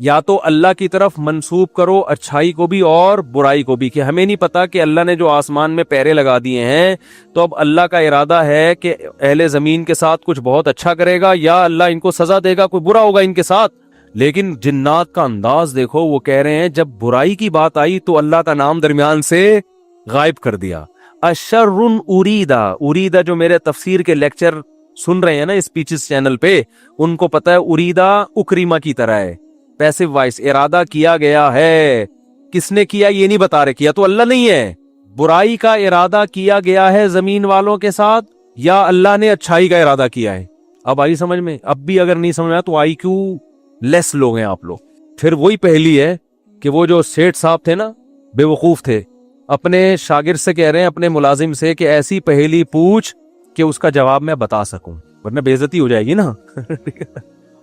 یا تو اللہ کی طرف منسوب کرو اچھائی کو بھی اور برائی کو بھی, کہ ہمیں نہیں پتا کہ اللہ نے جو آسمان میں پیرے لگا دیے ہیں تو اب اللہ کا ارادہ ہے کہ اہل زمین کے ساتھ کچھ بہت اچھا کرے گا یا اللہ ان کو سزا دے گا, کوئی برا ہوگا ان کے ساتھ. لیکن جنات کا انداز دیکھو, وہ کہہ رہے ہیں جب برائی کی بات آئی تو اللہ کا نام درمیان سے غائب کر دیا. اشر اریدا, اریدا جو میرے تفسیر کے لیکچر سن رہے ہیں نا اسپیچز چینل پہ, ان کو پتا ہے اریدا اکریما کی طرح ہے, پیسو وائس, ارادہ کیا گیا ہے. کس نے کیا یہ نہیں بتا رہے, کیا تو اللہ نہیں ہے. برائی کا ارادہ کیا گیا ہے زمین والوں کے ساتھ یا اللہ نے اچھائی کا ارادہ کیا ہے. اب آئی سمجھ میں؟ اب بھی اگر نہیں سمجھ آیا تو آئی کیو لیس لوگ ہیں آپ لوگ. پھر وہی پہلی ہے کہ وہ جو سیٹھ صاحب تھے نا, بے وقوف تھے, اپنے شاگرد سے کہہ رہے ہیں, اپنے ملازم سے, کہ ایسی پہلی پوچھ کہ اس کا جواب میں بتا سکوں, ورنہ بے عزتی ہو جائے گی نا.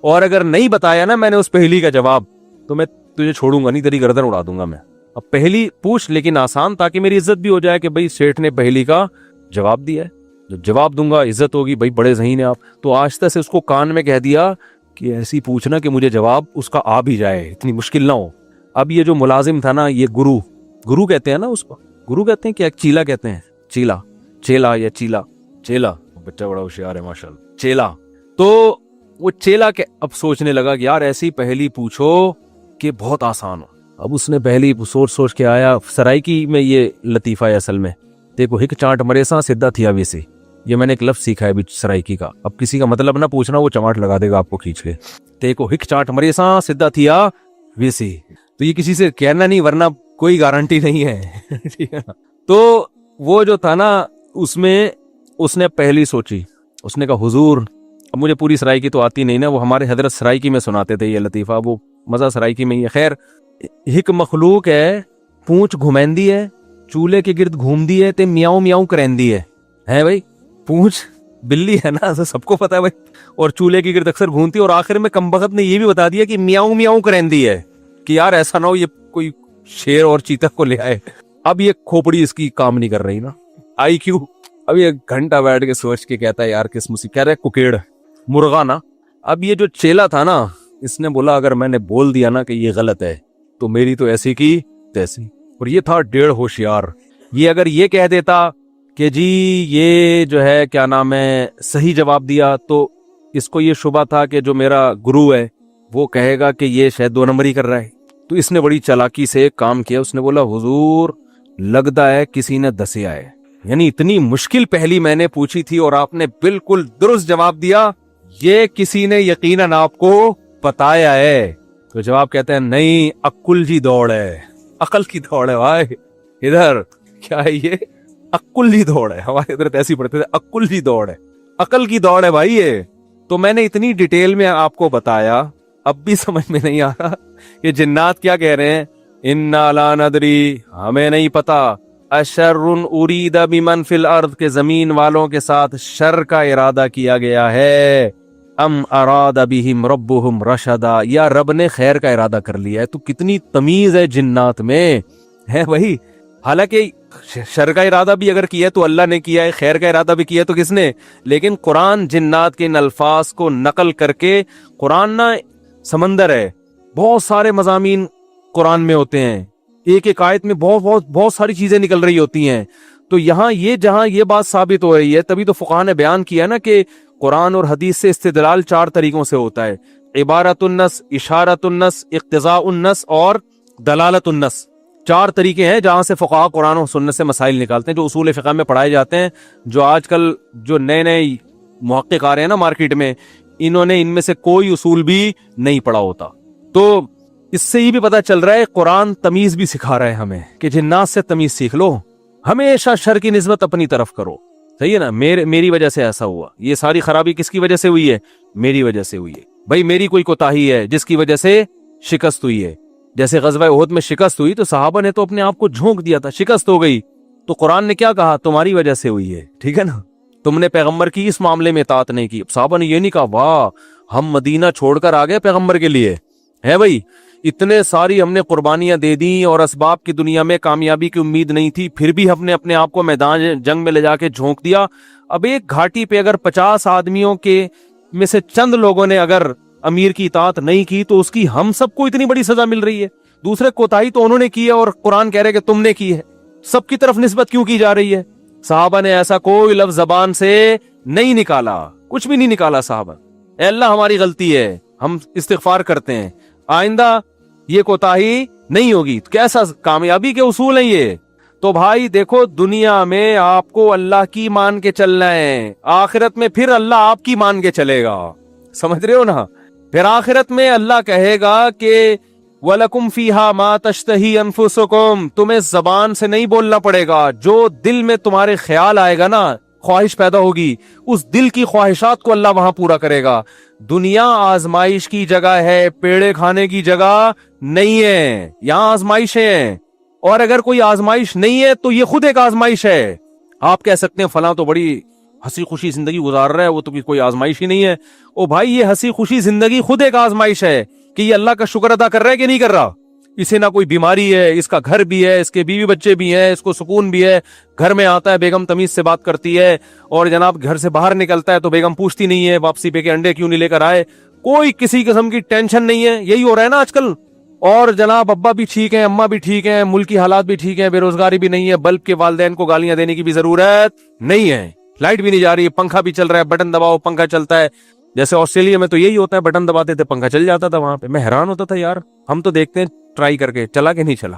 اور اگر نہیں بتایا نا میں نے اس پہلی کا جواب تو میں تجھے چھوڑوں گا نہیں, تیری گردن اڑا دوں گا میں. اب پہلی پوچھ لیکن آسان, تاکہ میری عزت بھی ہو جائے کہ بھئی سیٹھ نے پہلی کا جواب دیا ہے, جب جواب دوں گا عزت ہوگی, بھئی بڑے ذہین ہیں آپ. تو آہستہ سے اس کو کان میں کہہ دیا کہ ایسی پوچھنا کہ مجھے جواب اس کا آ بھی جائے, اتنی مشکل نہ ہو. اب یہ جو ملازم تھا نا, یہ گرو کہتے ہیں نا اس کو, گرو کہتے ہیں کہ ایک چیلا کہتے ہیں, چیلا یا چیلا, بچہ بڑا ہوشیار ہے ماشاءاللہ, چیلا. تو وہ چیلا کے اب سوچنے لگا کہ یار ایسی پہلی پوچھو کہ بہت آسان ہو. اب اس نے پہلی سوچ کے آیا, سرائکی میں یہ لطیفہ ہے اصل میں, دیکھو ہک چانٹ مرے سا سدھا تھیا ویسے, یہ میں نے ایک لفظ سیکھا ہے ابھی سرائکی کا. اب کسی کا مطلب نہ پوچھنا, وہ چماٹ لگا دے گا آپ کو کھینچ کے. دیکھو ہک چانٹ مرے سا سدھا تھیا ویسے, تو یہ کسی سے کہنا نہیں ورنہ کوئی گارنٹی نہیں ہے. تو وہ جو تھا نا, اس نے پہلی سوچی, اس نے کہا حضور, اب مجھے پوری سرائکی تو آتی نہیں نا, وہ ہمارے حضرت سرائکی میں سناتے تھے یہ لطیفہ, وہ مزہ سرائکی میں ہی ہے. خیر, ہک مخلوق ہے, پونچھ گھمیندی ہے, چولہے کے گرد گھومدی ہے تے میاؤں میاؤں کرندی ہے بھائی. پونچھ بلی ہے نا, سب کو پتا ہے بھائی, اور چولہے کے گرد اکثر گھومتی, اور آخر میں کمبخت نے یہ بھی بتا دیا کہ میاؤں میاؤں کرندی ہے, کہ یار ایسا نہ ہو یہ کوئی شیر اور چیتا کو لے آئے. اب یہ کھوپڑی اس کی کام نہیں کر رہی نا, آئی کیوں. اب یہ گھنٹہ بیٹھ کے سوچ کے کہتا ہے یار کس مصیبت, کہہ رہے ککیڑ مرغا نا. اب یہ جو چیلا تھا نا, اس نے بولا اگر میں نے بول دیا نا کہ یہ غلط ہے تو میری تو ایسی کی تیسی. اور یہ تھا ڈیڑھ ہوشیار. یہ اگر یہ کہہ دیتا کہ جی یہ جو ہے کیا نام ہے صحیح جواب دیا, تو اس کو یہ شبہ تھا کہ جو میرا گرو ہے وہ کہے گا کہ یہ شاید 2 نمبری کر رہا ہے. تو اس نے بڑی چالاکی سے ایک کام کیا, اس نے بولا حضور لگتا ہے کسی نے دسیا ہے, یعنی اتنی مشکل پہلی میں نے پوچھی تھی اور آپ نے بالکل درست جواب دیا, یہ کسی نے یقیناً آپ کو بتایا ہے. تو جواب کہتے ہیں نہیں, عقل کی دوڑ ہے, عقل کی دوڑ ہے بھائی. ادھر کیا ہے یہ عقل کی دوڑ ہے, ہمارے ادھر ایسی پڑھتے تھے عقل کی دوڑ ہے, عقل کی دوڑ ہے بھائی یہ. تو میں نے اتنی ڈیٹیل میں آپ کو بتایا, اب بھی سمجھ میں نہیں آ رہا یہ جنات کیا کہہ رہے ہیں, انا لا ندری, ہمیں نہیں پتا, اشر ارید بمن فی الارض, کے زمین والوں کے ساتھ شر کا ارادہ کیا گیا ہے, ام اراد بہم ربہم رشدا, یا رب نے خیر کا ارادہ کر لیا ہے. تو کتنی تمیز ہے جنات میں ہے وہی. حالانکہ شر کا ارادہ بھی اگر کیا ہے تو اللہ نے کیا ہے, خیر کا ارادہ بھی کیا ہے تو کس نے, لیکن قرآن جنات کے ان الفاظ کو نقل کر کے, قرآن نا سمندر ہے, بہت سارے مضامین قرآن میں ہوتے ہیں, ایک ایک آیت میں بہت ساری چیزیں نکل رہی ہوتی ہیں. تو یہاں یہ جہاں یہ بات ثابت ہو رہی ہے, تبھی تو فقہاء نے بیان کیا نا کہ قرآن اور حدیث سے استدلال 4 طریقوں سے ہوتا ہے, عبارت النص, اشارت النص, اقتضاء النص اور دلالت النص. 4 طریقے ہیں جہاں سے فقہاء قرآن اور سنت سے مسائل نکالتے ہیں, جو اصول فقہ میں پڑھائے جاتے ہیں. جو آج کل جو نئے محقق آ رہے ہیں نا مارکیٹ میں, انہوں نے ان میں سے کوئی اصول بھی نہیں پڑھا ہوتا. تو اس سے یہ بھی پتا چل رہا ہے قرآن تمیز بھی سکھا رہا ہے ہمیں کہ جنات سے تمیز سیکھ لو, ہمیشہ شر کی نسبت اپنی طرف کرو. صحیح ہے نا, میری وجہ سے ایسا ہوا, یہ ساری خرابی کس کی وجہ سے ہوئی ہے, میری وجہ سے ہوئی ہے. بھائی میری کوئی کوتاہی ہے جس کی وجہ سے شکست ہوئی ہے. جیسے غزوہ احد میں شکست ہوئی تو صحابہ نے تو اپنے آپ کو جھونک دیا تھا, شکست ہو گئی تو قرآن نے کیا کہا, تمہاری وجہ سے ہوئی ہے. ٹھیک ہے نا, تم نے پیغمبر کی اس معاملے میں اطاعت نہیں کی. صحابہ نے یہ نہیں کہا واہ ہم مدینہ چھوڑ کر آ گئے پیغمبر کے لیے, ہے بھائی اتنے ساری ہم نے قربانیاں دے دیں اور اسباب کی دنیا میں کامیابی کی امید نہیں تھی, پھر بھی ہم نے اپنے آپ کو میدان جنگ میں لے جا کے جھونک دیا. اب ایک گھاٹی پہ اگر 50 آدمیوں کے میں سے چند لوگوں نے اگر امیر کی اطاعت نہیں کی تو اس کی ہم سب کو اتنی بڑی سزا مل رہی ہے. دوسرے کوتاہی تو انہوں نے کی ہے اور قرآن کہہ رہے کہ تم نے کی ہے. سب کی طرف نسبت کیوں کی جا رہی ہے؟ صحابہ نے ایسا کوئی لفظ زبان سے نہیں نکالا, کچھ بھی نہیں نکالا صحابہ. اے اللہ ہماری غلطی ہے, ہم استغفار کرتے ہیں, آئندہ یہ کوتاہی نہیں ہوگی. کیسا کامیابی کے اصول ہیں یہ. تو بھائی دیکھو, دنیا میں آپ کو اللہ کی مان کے چلنا ہے, آخرت میں پھر اللہ آپ کی مان کے چلے گا. سمجھ رہے ہو نا؟ پھر آخرت میں اللہ کہے گا کہ وَلَكُمْ فِيهَا مَا تَشْتَهِي أَنفُسُكُمْ, تمہیں زبان سے نہیں بولنا پڑے گا, جو دل میں تمہارے خیال آئے گا نا, خواہش پیدا ہوگی, اس دل کی خواہشات کو اللہ وہاں پورا کرے گا. دنیا آزمائش کی جگہ ہے, پیڑے کھانے کی جگہ نہیں ہے. یہاں آزمائشیں ہیں, اور اگر کوئی آزمائش نہیں ہے تو یہ خود ایک آزمائش ہے. آپ کہہ سکتے ہیں فلاں تو بڑی ہنسی خوشی زندگی گزار رہا ہے, وہ تو کوئی آزمائش ہی نہیں ہے. او بھائی, یہ ہنسی خوشی زندگی خود ایک آزمائش ہے کہ یہ اللہ کا شکر ادا کر رہا ہے کہ نہیں کر رہا. اسے نہ کوئی بیماری ہے, اس کا گھر بھی ہے, اس کے بیوی بچے بھی ہیں, اس کو سکون بھی ہے, گھر میں آتا ہے بیگم تمیز سے بات کرتی ہے, اور جناب گھر سے باہر نکلتا ہے تو بیگم پوچھتی نہیں ہے واپسی پہ کہ انڈے کیوں نہیں لے کر آئے. کوئی کسی قسم کی ٹینشن نہیں ہے. یہی ہو رہا ہے نا آج کل. اور جناب ابا بھی ٹھیک ہیں, اماں بھی ٹھیک ہیں, ملک کی حالات بھی ٹھیک ہیں, بے روزگاری بھی نہیں ہے, بلب کے والدین کو گالیاں دینے کی بھی ضرورت نہیں ہے, لائٹ بھی نہیں جا رہی, پنکھا بھی چل رہا ہے, بٹن دباؤ پنکھا چلتا ہے. جیسے آسٹریلیا میں تو یہی ہوتا ہے, بٹن دباتے تھے پنکھا چل جاتا تھا. وہاں پہ میں حیران ہوتا تھا, یار ہم تو دیکھتے ہیں ٹرائی کر کے, چلا کہ نہیں چلا.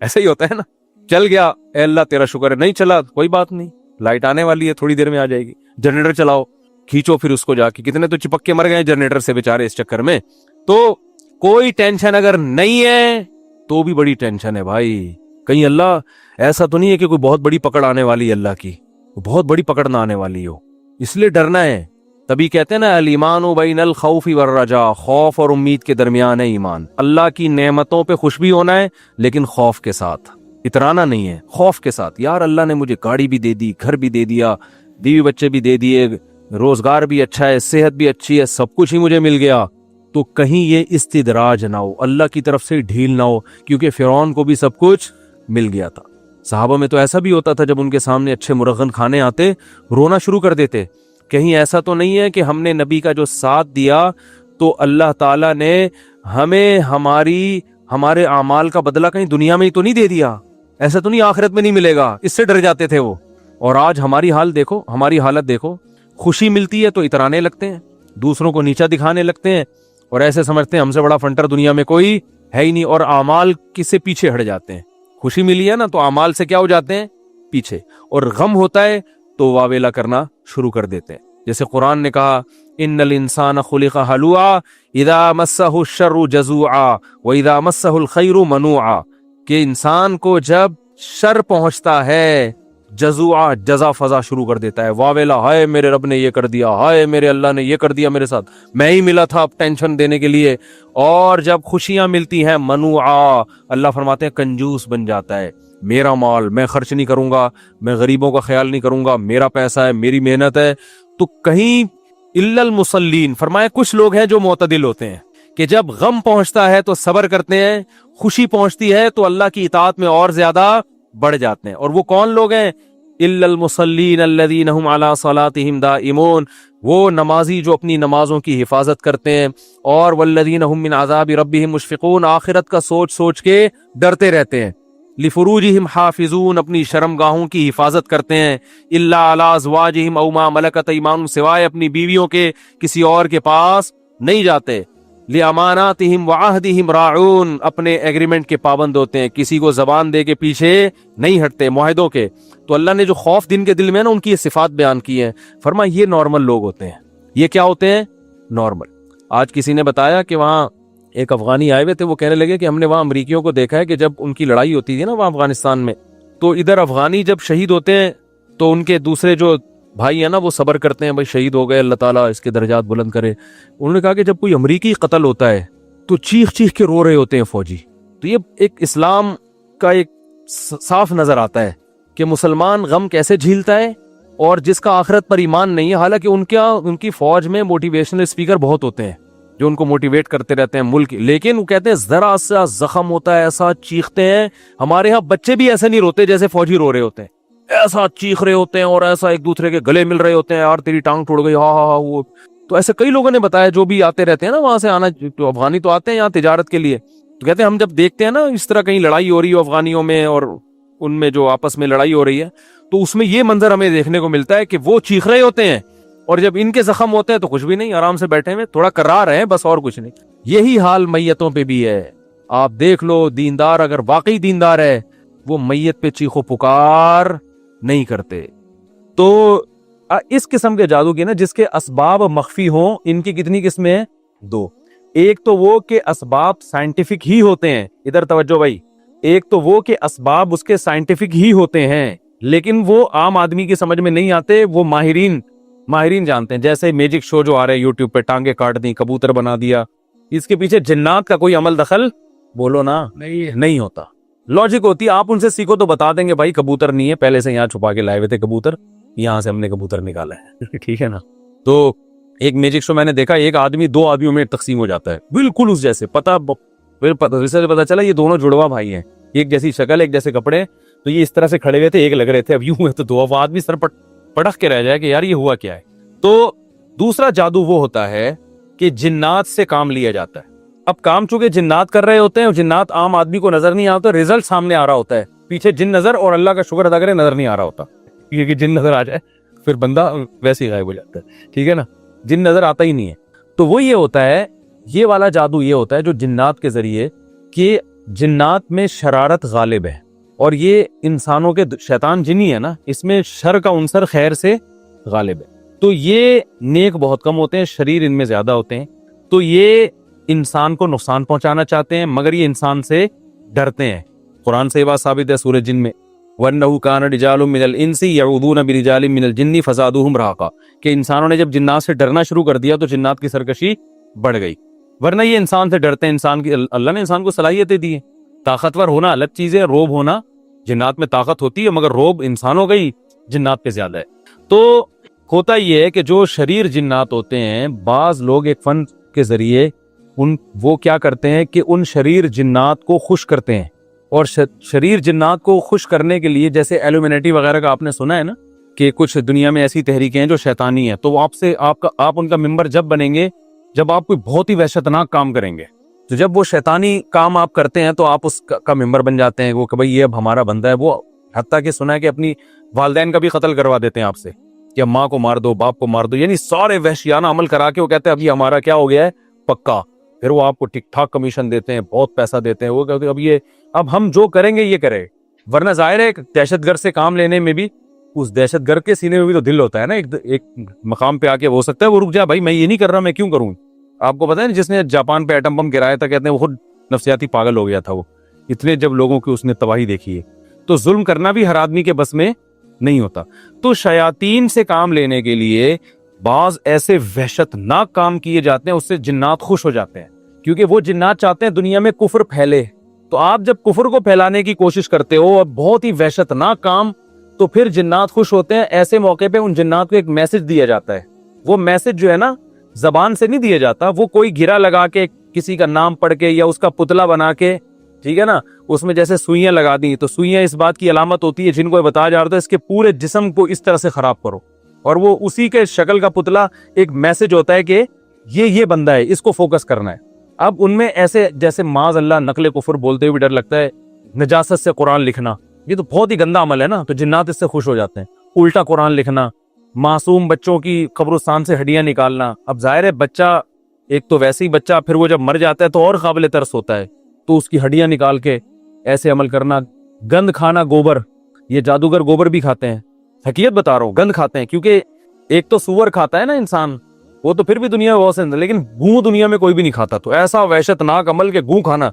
ایسا ہی ہوتا ہے نا, چل گیا اے اللہ تیرا شکر ہے, نہیں چلا کوئی بات نہیں, لائٹ آنے والی ہے تھوڑی دیر میں آ جائے گی. جنریٹر چلاؤ, کھینچو پھر اس کو جا کے, کتنے تو چپک کے مر گئے جنریٹر سے بیچارے اس چکر میں. تو کوئی ٹینشن اگر نہیں ہے تو بھی بڑی ٹینشن ہے بھائی. کہیں اللہ ایسا تو نہیں ہے کہ کوئی بہت بڑی پکڑ آنے والی ہے, اللہ کی بہت بڑی پکڑ نہ آنے والی ہو, اس لیے ڈرنا ہے. تبھی کہتے ہیں نا الایمان بین الخوف والرجاء, خوف اور امید کے درمیان ہے ایمان. اللہ کی نعمتوں پہ خوش بھی ہونا ہے لیکن خوف کے ساتھ, اترانا نہیں ہے, خوف کے ساتھ. یار اللہ نے مجھے گاڑی بھی دے دی, گھر بھی دے دیا, بیوی بچے بھی دے دیے, روزگار بھی اچھا ہے, صحت بھی اچھی ہے, سب کچھ ہی مجھے مل گیا, تو کہیں یہ استدراج نہ ہو, اللہ کی طرف سے ڈھیل نہ ہو, کیونکہ فرعون کو بھی سب کچھ مل گیا تھا. صحابہ میں تو ایسا بھی ہوتا تھا, جب ان کے سامنے اچھے مرغن کھانے آتے رونا شروع کر دیتے. کہیں ایسا تو نہیں ہے کہ ہم نے نبی کا جو ساتھ دیا تو اللہ تعالیٰ نے ہمیں ہمارے اعمال کا بدلہ کہیں دنیا میں ہی تو نہیں دے دیا, ایسا تو نہیں آخرت میں نہیں ملے گا, اس سے ڈر جاتے تھے وہ. اور آج ہماری حال دیکھو, ہماری حالت دیکھو, خوشی ملتی ہے تو اترانے لگتے ہیں, دوسروں کو نیچا دکھانے لگتے ہیں, اور ایسے سمجھتے ہیں ہم سے بڑا فنٹر دنیا میں کوئی ہے ہی نہیں, اور اعمال کس سے پیچھے ہٹ جاتے ہیں. خوشی ملی ہے نا تو اعمال سے کیا ہو جاتے ہیں پیچھے, اور غم ہوتا ہے تو واویلا کرنا شروع کر دیتے ہیں. جیسے قرآن نے کہا ان الانسان خلق ہلوعا اذا مسہ الشر جزوعا واذا مسہ الخیر منوعا, کہ انسان کو جب شر پہنچتا ہے جزوعا, جزا فضا شروع کر دیتا ہے, واویلا, ہائے میرے رب نے یہ کر دیا, ہائے میرے اللہ نے یہ کر دیا میرے ساتھ, میں ہی ملا تھا اب ٹینشن دینے کے لیے. اور جب خوشیاں ملتی ہیں منوعا, اللہ فرماتے ہیں کنجوس بن جاتا ہے, میرا مال میں خرچ نہیں کروں گا, میں غریبوں کا خیال نہیں کروں گا, میرا پیسہ ہے, میری محنت ہے. تو کہیں الا المصلین, فرمایا کچھ لوگ ہیں جو معتدل ہوتے ہیں کہ جب غم پہنچتا ہے تو صبر کرتے ہیں, خوشی پہنچتی ہے تو اللہ کی اطاعت میں اور زیادہ بڑھ جاتے ہیں. اور وہ کون لوگ ہیں؟ الا المصلین الذین هم علی صلاتهم دائمون, وہ نمازی جو اپنی نمازوں کی حفاظت کرتے ہیں, اور والذین هم من عذاب ربهم مشفقون, آخرت کا سوچ سوچ کے ڈرتے رہتے ہیں. لفروجہم حافظون, اپنی شرمگاہوں کی حفاظت کرتے ہیں. الا علی ازواجہم او ما ملکت ایمانہم, سوائے اپنی بیویوں کے کسی اور کے پاس نہیں جاتے. لاماناتہم وعہدہم راعون, اپنے ایگریمنٹ کے پابند ہوتے ہیں, کسی کو زبان دے کے پیچھے نہیں ہٹتے معاہدوں کے. تو اللہ نے جو خوف دن کے دل میں نا ان کی یہ صفات بیان کی ہیں, فرما یہ نارمل لوگ ہوتے ہیں. یہ کیا ہوتے ہیں؟ نارمل. آج کسی نے بتایا کہ وہاں ایک افغانی آئے ہوئے تھے, وہ کہنے لگے کہ ہم نے وہاں امریکیوں کو دیکھا ہے کہ جب ان کی لڑائی ہوتی تھی نا وہاں افغانستان میں, تو ادھر افغانی جب شہید ہوتے ہیں تو ان کے دوسرے جو بھائی ہیں نا وہ صبر کرتے ہیں, بھائی شہید ہو گئے, اللہ تعالیٰ اس کے درجات بلند کرے. انہوں نے کہا کہ جب کوئی امریکی قتل ہوتا ہے تو چیخ چیخ کے رو رہے ہوتے ہیں فوجی. تو یہ ایک اسلام کا ایک صاف نظر آتا ہے کہ مسلمان غم کیسے جھیلتا ہے, اور جس کا آخرت پر ایمان نہیں ہے. حالانکہ ان کی فوج میں موٹیویشنل اسپیکر بہت ہوتے ہیں جو ان کو موٹیویٹ کرتے رہتے ہیں ملک, لیکن وہ کہتے ہیں ذرا سا زخم ہوتا ہے ایسا چیختے ہیں. ہمارے ہاں بچے بھی ایسے نہیں روتے جیسے فوجی رو رہے ہوتے ہیں, ایسا چیخ رہے ہوتے ہیں اور ایسا ایک دوسرے کے گلے مل رہے ہوتے ہیں, یار تیری ٹانگ ٹوڑ گئی, ہاں ہاں ہاں. وہ تو ایسے کئی لوگوں نے بتایا جو بھی آتے رہتے ہیں نا وہاں سے آنا، تو افغانی تو آتے ہیں یہاں تجارت کے لیے، تو کہتے ہیں ہم جب دیکھتے ہیں نا اس طرح کہیں لڑائی ہو رہی ہو افغانیوں میں اور ان میں جو آپس میں لڑائی ہو رہی ہے، تو اس میں یہ منظر ہمیں دیکھنے کو ملتا ہے کہ وہ چیخ رہے ہوتے ہیں اور جب ان کے زخم ہوتے ہیں تو کچھ بھی نہیں، آرام سے بیٹھے ہوئے تھوڑا کرا رہے ہیں بس، اور کچھ نہیں۔ یہی حال میتوں پہ بھی ہے۔ آپ دیکھ لو دیندار اگر واقعی دیندار ہے وہ میت پہ چیخو پکار نہیں کرتے۔ تو اس قسم کے جادو کی نا جس کے اسباب مخفی ہوں، ان کی کتنی قسمیں ہیں؟ دو۔ ایک تو وہ کہ اسباب سائنٹیفک ہی ہوتے ہیں، ادھر توجہ بھائی، ایک تو وہ کہ اسباب اس کے سائنٹیفک ہی ہوتے ہیں لیکن وہ عام آدمی کی سمجھ میں نہیں آتے، وہ ماہرین جانتے ہیں۔ جیسے میجک شو جو آ رہے ہیں یوٹیوب پہ، ٹانگیں کاٹ دی، کبوتر بنا دیا، اس کے پیچھے جنات کا کوئی عمل دخل بولو نا نہیں ہوتا۔ لاجک ہوتی ہے، آپ ان سے سیکھو تو بتا دیں گے بھائی کبوتر نہیں ہے، پہلے سے یہاں چھپا کے لائے ہوئے تھے کبوتر، یہاں سے ہم نے کبوتر نکالا ہے ٹھیک ہے نا۔ تو ایک میجک شو میں نے دیکھا، ایک آدمی دو آدمیوں میں تقسیم ہو جاتا ہے بالکل اس جیسے، پتا چلا یہ دونوں جڑوا بھائی ہیں، ایک جیسی شکل ایک جیسے کپڑے، تو یہ اس طرح سے کھڑے ہوئے تھے، ایک لگ رہے تھے، اب یوں ہوئے تو دو آدمی سر پٹخ کے رہ جائے کہ یار یہ ہوا کیا ہے۔ تو دوسرا جادو وہ ہوتا ہے کہ جنات سے کام لیا جاتا ہے۔ اب کام چونکہ جنات کر رہے ہوتے ہیں اور جنات عام آدمی کو نظر نہیں آتا، رزلٹ سامنے آ رہا ہوتا ہے، پیچھے جن نظر اور اللہ کا شکر ادا کرے نظر نہیں آ رہا ہوتا، کیونکہ جن نظر آ جائے پھر بندہ ویسے ہی غائب ہو جاتا ہے، ٹھیک ہے نا، جن نظر آتا ہی نہیں ہے۔ تو وہ یہ ہوتا ہے، یہ والا جادو یہ ہوتا ہے جو جنات کے ذریعے، کہ جنات میں شرارت غالب ہے اور یہ انسانوں کے شیطان جنی ہے نا، اس میں شر کا عنصر خیر سے غالب ہے، تو یہ نیک بہت کم ہوتے ہیں، شریر ان میں زیادہ ہوتے ہیں، تو یہ انسان کو نقصان پہنچانا چاہتے ہیں مگر یہ انسان سے ڈرتے ہیں۔ قرآن سے یہ بات ثابت ہے سورہ جن میں، وَأَنَّهُ كَانَ رِجَالٌ مِّنَ الْإِنسِ يَعُوذُونَ بِرِجَالٍ مِّنَ الْجِنِّ فَزَادُوهُمْ رَهَقًا، کہ انسانوں نے جب جنات سے ڈرنا شروع کر دیا تو جنات کی سرکشی بڑھ گئی، ورنہ یہ انسان سے ڈرتے ہیں۔ انسان کی اللہ نے انسان کو صلاحیتیں دی ہیں، طاقتور ہونا الگ چیز ہے، روب ہونا، جنات میں طاقت ہوتی ہے مگر روب انسانوں کا ہی جنات پہ زیادہ ہے۔ تو ہوتا یہ ہے کہ جو شریر جنات ہوتے ہیں، بعض لوگ ایک فن کے ذریعے وہ کیا کرتے ہیں کہ ان شریر جنات کو خوش کرتے ہیں، اور شریر جنات کو خوش کرنے کے لیے، جیسے ایلومینیٹی وغیرہ کا آپ نے سنا ہے نا کہ کچھ دنیا میں ایسی تحریکیں ہیں جو شیطانی ہیں، تو آپ ان کا ممبر جب بنیں گے جب آپ کوئی بہت ہی وحشتناک کام کریں گے، تو جب وہ شیطانی کام آپ کرتے ہیں تو آپ اس کا ممبر بن جاتے ہیں، وہ کہ بھائی یہ اب ہمارا بندہ ہے۔ وہ حتیٰ کہ سنا ہے کہ اپنی والدین کا بھی قتل کروا دیتے ہیں آپ سے، کہ ماں کو مار دو، باپ کو مار دو، یعنی سارے وحشیانہ عمل کرا کے وہ کہتے ہیں اب یہ ہمارا کیا ہو گیا ہے، پکا۔ پھر وہ آپ کو ٹھیک ٹھاک کمیشن دیتے ہیں، بہت پیسہ دیتے ہیں، وہ کہتے ہیں اب ہم جو کریں گے یہ کرے۔ ورنہ ظاہر ہے دہشت گرد سے کام لینے میں بھی اس دہشت گرد کے سینے میں بھی تو دل ہوتا ہے نا، ایک مقام پہ آ کے ہو سکتا ہے وہ رک جائے، بھائی میں یہ نہیں کر رہا، میں کیوں کروں۔ آپ کو پتا ہے جس نے جاپان پہ ایٹم بم گرایا تھا، کہتے ہیں وہ خود نفسیاتی پاگل ہو گیا تھا، وہ اتنے جب لوگوں کی اس نے تباہی دیکھی ہے۔ تو ظلم کرنا بھی ہر آدمی کے بس میں نہیں ہوتا۔ تو شیاطین سے کام لینے کے لیے بعض ایسے وحشتناک کام کیے جاتے ہیں، اس سے جنات خوش ہو جاتے ہیں، کیونکہ وہ جنات چاہتے ہیں دنیا میں کفر پھیلے۔ تو آپ جب کفر کو پھیلانے کی کوشش کرتے ہو بہت ہی وحشتناک کام، تو پھر جنات خوش ہوتے ہیں۔ ایسے موقع پہ ان جنات کو ایک میسج دیا جاتا ہے، وہ میسج جو ہے نا زبان سے نہیں دیا جاتا، وہ کوئی گرا لگا کے کسی کا نام پڑھ کے یا اس کا پتلا بنا کے، ٹھیک ہے نا، اس میں جیسے سوئیاں لگا دی، تو سوئیاں اس بات کی علامت ہوتی ہے، جن کو بتایا جاتا ہے اس کے پورے جسم کو اس طرح سے خراب کرو، اور وہ اسی کے شکل کا پتلا ایک میسج ہوتا ہے کہ یہ بندہ ہے، اس کو فوکس کرنا ہے۔ اب ان میں ایسے جیسے معاذ اللہ نقل کفر بولتے ہوئے بھی ڈر لگتا ہے، نجاست سے قرآن لکھنا، یہ تو بہت ہی گندا عمل ہے نا، تو جنات اس سے خوش ہو جاتے ہیں۔ الٹا قرآن لکھنا، معصوم بچوں کی قبرستان سے ہڈیاں نکالنا۔ اب ظاہر ہے بچہ ایک تو ویسے ہی بچہ، پھر وہ جب مر جاتا ہے تو اور قابل ترس ہوتا ہے، تو اس کی ہڈیاں نکال کے ایسے عمل کرنا۔ گند کھانا، گوبر، یہ جادوگر گوبر بھی کھاتے ہیں، حقیقت بتا رہا ہوں، گند کھاتے ہیں، کیونکہ ایک تو سور کھاتا ہے نا انسان، وہ تو پھر بھی دنیا میں بہت سے، لیکن گوں دنیا میں کوئی بھی نہیں کھاتا۔ تو ایسا وحشتناک عمل کہ گوں کھانا۔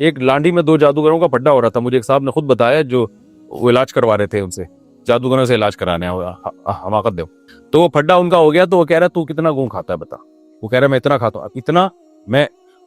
ایک لانڈی میں 2 جادوگروں کا پڈا ہو رہا تھا، مجھے ایک صاحب نے خود بتایا، جو وہ علاج کروا رہے تھے ان سے، جادوگروں سے علاج کرانے، حماقت دو، تو وہ پھڈا ان کا ہو گیا، تو وہ کہہ رہا تو کتنا گوں کھاتا ہے بتا، وہ کہہ رہا میں اتنا کھاتا ہوں، اتنا،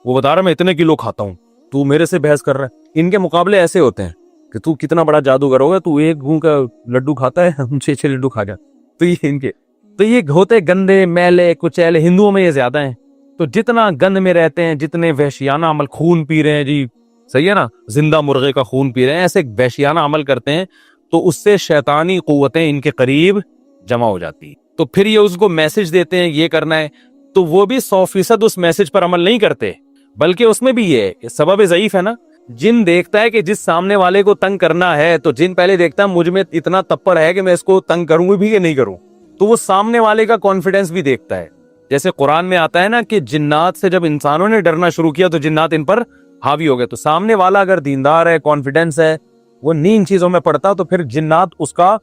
وہ بتا رہا میں اتنے کلو کھاتا ہوں، تو میرے سے بحث کر رہا ہے۔ ان کے مقابلے ایسے ہوتے ہیں کہ تو کتنا بڑا جادوگر ہوگا، تو ایک گوں کا لڈو کھاتا ہے، ہم 6 لڈو کھا جاتے۔ تو یہ ان کے، تو یہ ہوتے گندے میلے کچیلے، ہندوؤں میں یہ زیادہ ہیں، تو جتنا گند میں رہتے ہیں، جتنے وحشیانہ عمل، خون پی رہے ہیں جی، صحیح ہے نا، زندہ مرغے کا خون پی رہے ہیں، ایسے وحشیانہ عمل کرتے ہیں، تو اس سے شیطانی قوتیں ان کے قریب جمع ہو جاتی ہیں۔ تو پھر یہ اس کو میسج دیتے ہیں یہ کرنا ہے، تو وہ بھی 100% اس میسج پر عمل نہیں کرتے، بلکہ اس میں بھی یہ ہے کہ سبب ضعیف ہے نا. جن دیکھتا ہے کہ جس سامنے والے کو تنگ کرنا ہے تو جن پہلے دیکھتا ہے مجھ میں اتنا تپر ہے کہ میں اس کو تنگ کروں بھی کہ نہیں کروں، تو وہ سامنے والے کا کانفیڈنس بھی دیکھتا ہے. جیسے قرآن میں آتا ہے نا کہ جنات سے جب انسانوں نے ڈرنا شروع کیا تو جنات ان پر حاوی ہو گئے. تو سامنے والا اگر دیندار ہے، کانفیڈنس ہے، وہ ان چیزوں میں پڑتا تو پھر جنات اس کا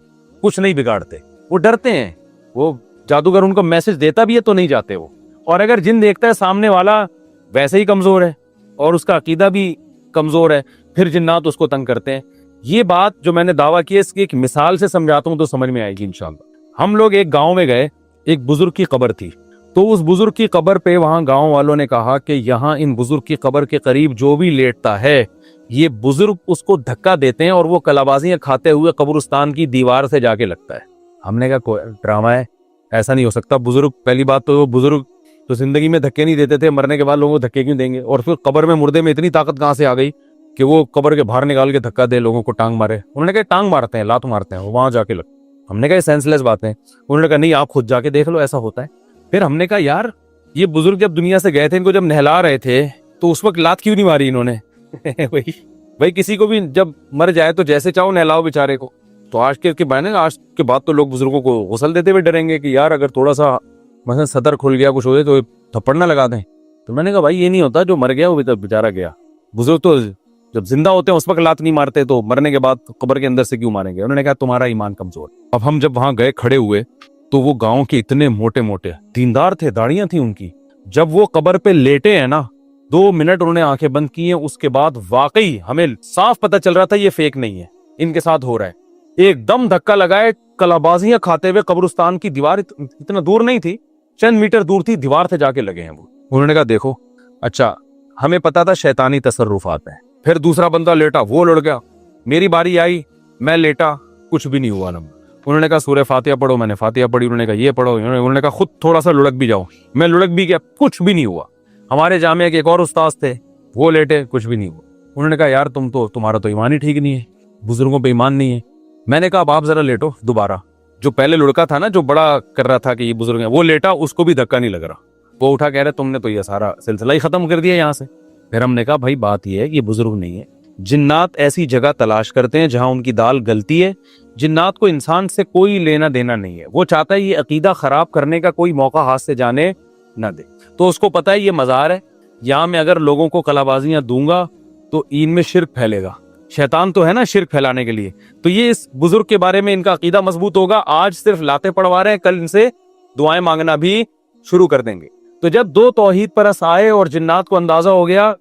کچھ نہیں بگاڑتے، وہ ڈرتے ہیں. وہ جادوگر ان کو میسج دیتا بھی ہے تو نہیں جاتے وہ. اور اگر جن دیکھتا ہے سامنے والا ویسے ہی کمزور ہے اور اس کا عقیدہ بھی کمزور ہے، پھر جنات اس کو تنگ کرتے ہیں. یہ بات جو میں نے دعویٰ کی اس کی ایک مثال سے سمجھاتا ہوں تو سمجھ میں آئے گی انشاءاللہ. ہم لوگ ایک گاؤں میں گئے، ایک بزرگ کی قبر تھی. تو اس بزرگ کی قبر پہ وہاں گاؤں والوں نے کہا کہ یہاں ان بزرگ کی قبر کے قریب جو بھی لیٹتا ہے یہ بزرگ اس کو دھکا دیتے ہیں اور وہ کلابازیاں کھاتے ہوئے قبرستان کی دیوار سے جا کے لگتا ہے. ہم نے کہا کوئی ڈرامہ ہے، ایسا نہیں ہو سکتا. بزرگ پہلی بات تو وہ بزرگ تو زندگی میں دھکے نہیں دیتے تھے، مرنے کے بعد لوگوں کو دھکے کیوں دیں گے؟ اور پھر قبر میں مردے میں اتنی طاقت کہاں سے آ گئی کہ وہ قبر کے باہر نکال کے دھکا دے، لوگوں کو ٹانگ مارے؟ انہوں نے کہا ٹانگ مارتے ہیں، لات مارتے ہیں، وہاں جا کے لگ. ہم نے کہا یہ سینس لیس باتیں. انہوں نے کہا نہیں آپ خود جا کے دیکھ لو ایسا ہوتا ہے. پھر ہم نے کہا یار یہ بزرگ جب دنیا سے گئے تھے ان کو جب نہلا رہے تھے تو اس وقت لات کیوں نہیں ماری انہوں نے؟ بھائی کسی کو بھی جب مر جائے تو جیسے چاہو نہلاؤ بیچارے کو. تو آج کے بعد تو لوگ بزرگوں کو غسل دیتے ہوئے ڈریں گے کہ یار اگر تھوڑا سا مثلا صدر کھل گیا کچھ ہو جائے تو تھپڑ نہ لگا دیں. تو میں نے کہا بھائی یہ نہیں ہوتا، جو مر گیا وہ بھی تو بیچارہ گیا. بزرگ تو جب زندہ ہوتے ہیں اس وقت لات نہیں مارتے تو مرنے کے بعد قبر کے اندر سے کیوں ماریں گے؟ انہوں نے کہا تمہارا ایمان کمزور. اب ہم جب وہاں گئے کھڑے ہوئے تو وہ گاؤں کے اتنے موٹے موٹے دیندار تھے، داڑیاں تھیں ان کی. جب وہ قبر پہ لیٹے ہیں نا 2 منٹ انہوں نے آنکھیں بند کی ہیں، اس کے بعد واقعی ہمیں صاف پتہ چل رہا تھا یہ فیک نہیں ہے، ان کے ساتھ ہو رہا ہے. ایک دم دھکا لگائے کلابازیاں کھاتے ہوئے قبرستان کی دیوار اتنا دور نہیں تھی، چند میٹر دور تھی، دیوار سے جا کے لگے ہیں وہ. انہوں نے کہا دیکھو اچھا ہمیں پتا تھا شیطانی تصرفات ہیں. پھر دوسرا بندہ لیٹا، وہ لڑ گیا. میری باری آئی، میں لیٹا، کچھ بھی نہیں ہوا نا. انہوں نے کہا سورہ فاتحہ پڑھو، میں نے فاتحہ پڑھی. انہوں نے کہا یہ پڑھو. انہوں نے کہا خود تھوڑا سا لڑک بھی جاؤ، میں لڑک بھی گیا، کچھ بھی نہیں ہوا. ہمارے جامعہ کے ایک اور استاذ تھے، وہ لیٹے، کچھ بھی نہیں ہوا. انہوں نے کہا یار تمہارا تو ایمان ہی ٹھیک نہیں ہے، بزرگوں پہ ایمان نہیں ہے. میں نے کہا اب آپ ذرا لیٹو دوبارہ. جو پہلے لڑکا تھا نا جو بڑا کر رہا تھا کہ یہ بزرگ ہیں، وہ لیٹا، اس کو بھی دھکا نہیں لگ رہا. وہ اٹھا کہہ رہے تم نے تو یہ سارا سلسلہ ہی ختم کر دیا یہاں سے. پھر ہم نے کہا بھائی بات یہ ہے کہ یہ بزرگ نہیں ہے، جنات ایسی جگہ تلاش کرتے ہیں جہاں ان کی دال گلتی ہے. جنات کو انسان سے کوئی لینا دینا نہیں ہے، وہ چاہتا ہے یہ عقیدہ خراب کرنے کا کوئی موقع ہاتھ سے جانے نہ دے. تو اس کو پتا ہے یہ مزار ہے، یہاں میں اگر لوگوں کو کلابازیاں دوں گا تو ان میں شرک پھیلے گا. شیطان تو ہے نا شرک پھیلانے کے لیے. تو یہ اس بزرگ کے بارے میں ان کا عقیدہ مضبوط ہوگا. آج صرف لاتیں پڑوا رہے ہیں، کل ان سے دعائیں مانگنا بھی شروع کر دیں گے. تو جب 2 توحید پرست آئے اور جنات کو اندازہ ہو گیا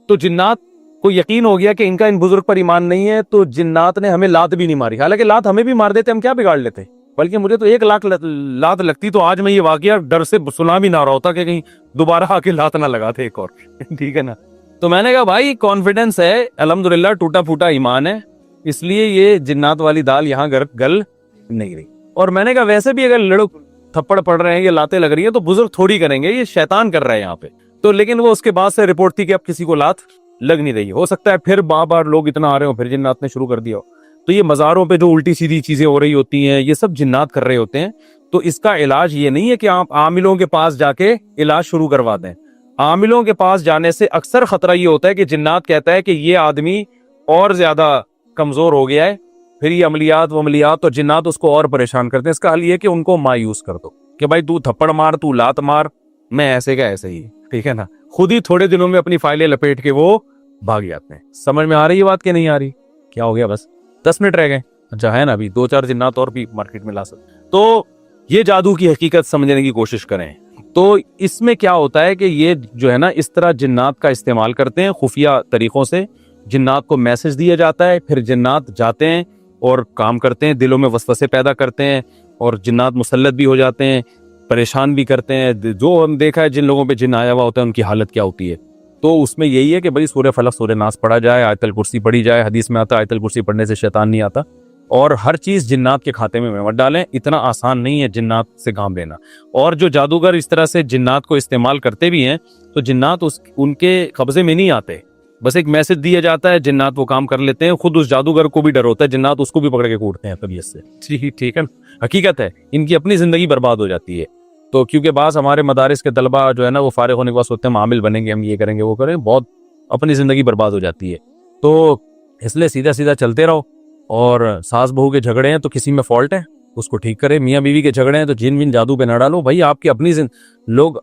تو جنات کو یقین ہو گیا کہ ان کا ان بزرگ پر ایمان نہیں ہے، تو جنات نے ہمیں لات بھی نہیں ماری. حالانکہ لات ہمیں بھی مار دیتے، ہم کیا بگاڑ لیتے؟ بلکہ مجھے تو 1 لاکھ لات لگتی تو آج میں یہ واقعہ ڈر سے سنا بھی نہ رہا ہوتا کہ کہیں دوبارہ آ کے لات نہ لگاتے ایک اور. ٹھیک ہے نا. تو میں نے کہا بھائی کانفیڈنس ہے، الحمدللہ ٹوٹا پھوٹا ایمان ہے، اس لیے یہ جنات والی دال یہاں گل نہیں رہی. اور میں نے کہا ویسے بھی اگر لڑک تھپڑ پڑ رہے ہیں، یہ لاتیں لگ رہی ہیں تو بزرگ تھوڑی کریں گے، یہ شیطان کر رہا ہے یہاں پہ. تو لیکن وہ اس کے بعد سے رپورٹ تھی کہ اب کسی کو لات لگ نہیں رہی. ہو سکتا ہے پھر بار لوگ اتنا آ رہے ہو پھر جنات نے شروع کر دیا ہو. تو یہ مزاروں پہ جو الٹی سیدھی چیزیں ہو رہی ہوتی ہیں یہ سب جنات کر رہے ہوتے ہیں. تو اس کا علاج یہ نہیں ہے کہ آپ عاملوں کے پاس جا کے علاج شروع کروا دیں. عاملوں کے پاس جانے سے اکثر خطرہ یہ ہوتا ہے کہ جنات کہتا ہے کہ یہ آدمی اور زیادہ کمزور ہو گیا ہے، پھر یہ عملیات اور جنات اس کو اور پریشان کرتے ہیں. اس کا حل یہ کہ ان کو مایوس کر دو کہ بھائی تو تھپڑ مار، تو لات مار، میں ایسے کا ایسے ہی. ٹھیک ہے نا. خود ہی تھوڑے دنوں میں اپنی فائلیں لپیٹ کے وہ بھاگ جاتے ہیں. سمجھ میں آ رہی ہے بات کہ نہیں آ رہی؟ کیا ہو گیا؟ بس 10 منٹ رہ گئے. اچھا ہے نا، ابھی 2-4 جنات اور بھی مارکیٹ میں لا سکتے. تو یہ جادو کی حقیقت سمجھنے کی کوشش کریں. تو اس میں کیا ہوتا ہے کہ یہ جو ہے نا اس طرح جنات کا استعمال کرتے ہیں خفیہ طریقوں سے. جنات کو میسج دیا جاتا ہے، پھر جنات جاتے ہیں اور کام کرتے ہیں، دلوں میں وسوسے پیدا کرتے ہیں اور جنات مسلط بھی ہو جاتے ہیں، پریشان بھی کرتے ہیں. جو ہم دیکھا ہے جن لوگوں پہ جن آیا ہوا ہوتا ہے ان کی حالت کیا ہوتی ہے. تو اس میں یہی ہے کہ بھائی سورہ فلق سورہ ناس پڑھا جائے، آیت الکرسی پڑھی جائے. حدیث میں آتا ہے آیت الکرسی پڑھنے سے شیطان نہیں آتا. اور ہر چیز جنات کے کھاتے میں مت ڈالیں، اتنا آسان نہیں ہے جنات سے کام لینا. اور جو جادوگر اس طرح سے جنات کو استعمال کرتے بھی ہیں تو جنات ان کے قبضے میں نہیں آتے، بس ایک میسج دیا جاتا ہے، جنات وہ کام کر لیتے ہیں. خود اس جادوگر کو بھی ڈر ہوتا ہے، جنات اس کو بھی پکڑ کے کوٹتے ہیں طبیعت سے. ٹھیک ہے نا. حقیقت ہے ان کی اپنی زندگی برباد ہو جاتی ہے. تو کیونکہ بعض ہمارے مدارس کے طلبہ جو ہے نا وہ فارغ ہونے کے بعد سوچتے ہیں عامل بنیں گے، ہم یہ کریں گے وہ کریں گے، بہت اپنی زندگی برباد ہو جاتی ہے. تو اس لیے سیدھا سیدھا چلتے رہو. اور ساس بہو کے جھگڑے ہیں تو کسی میں فالٹ ہے اس کو ٹھیک کرے. میاں بیوی کے جھگڑے ہیں تو جن بن جادو پہ نہ ڈالو بھائی. آپ کی اپنی لوگ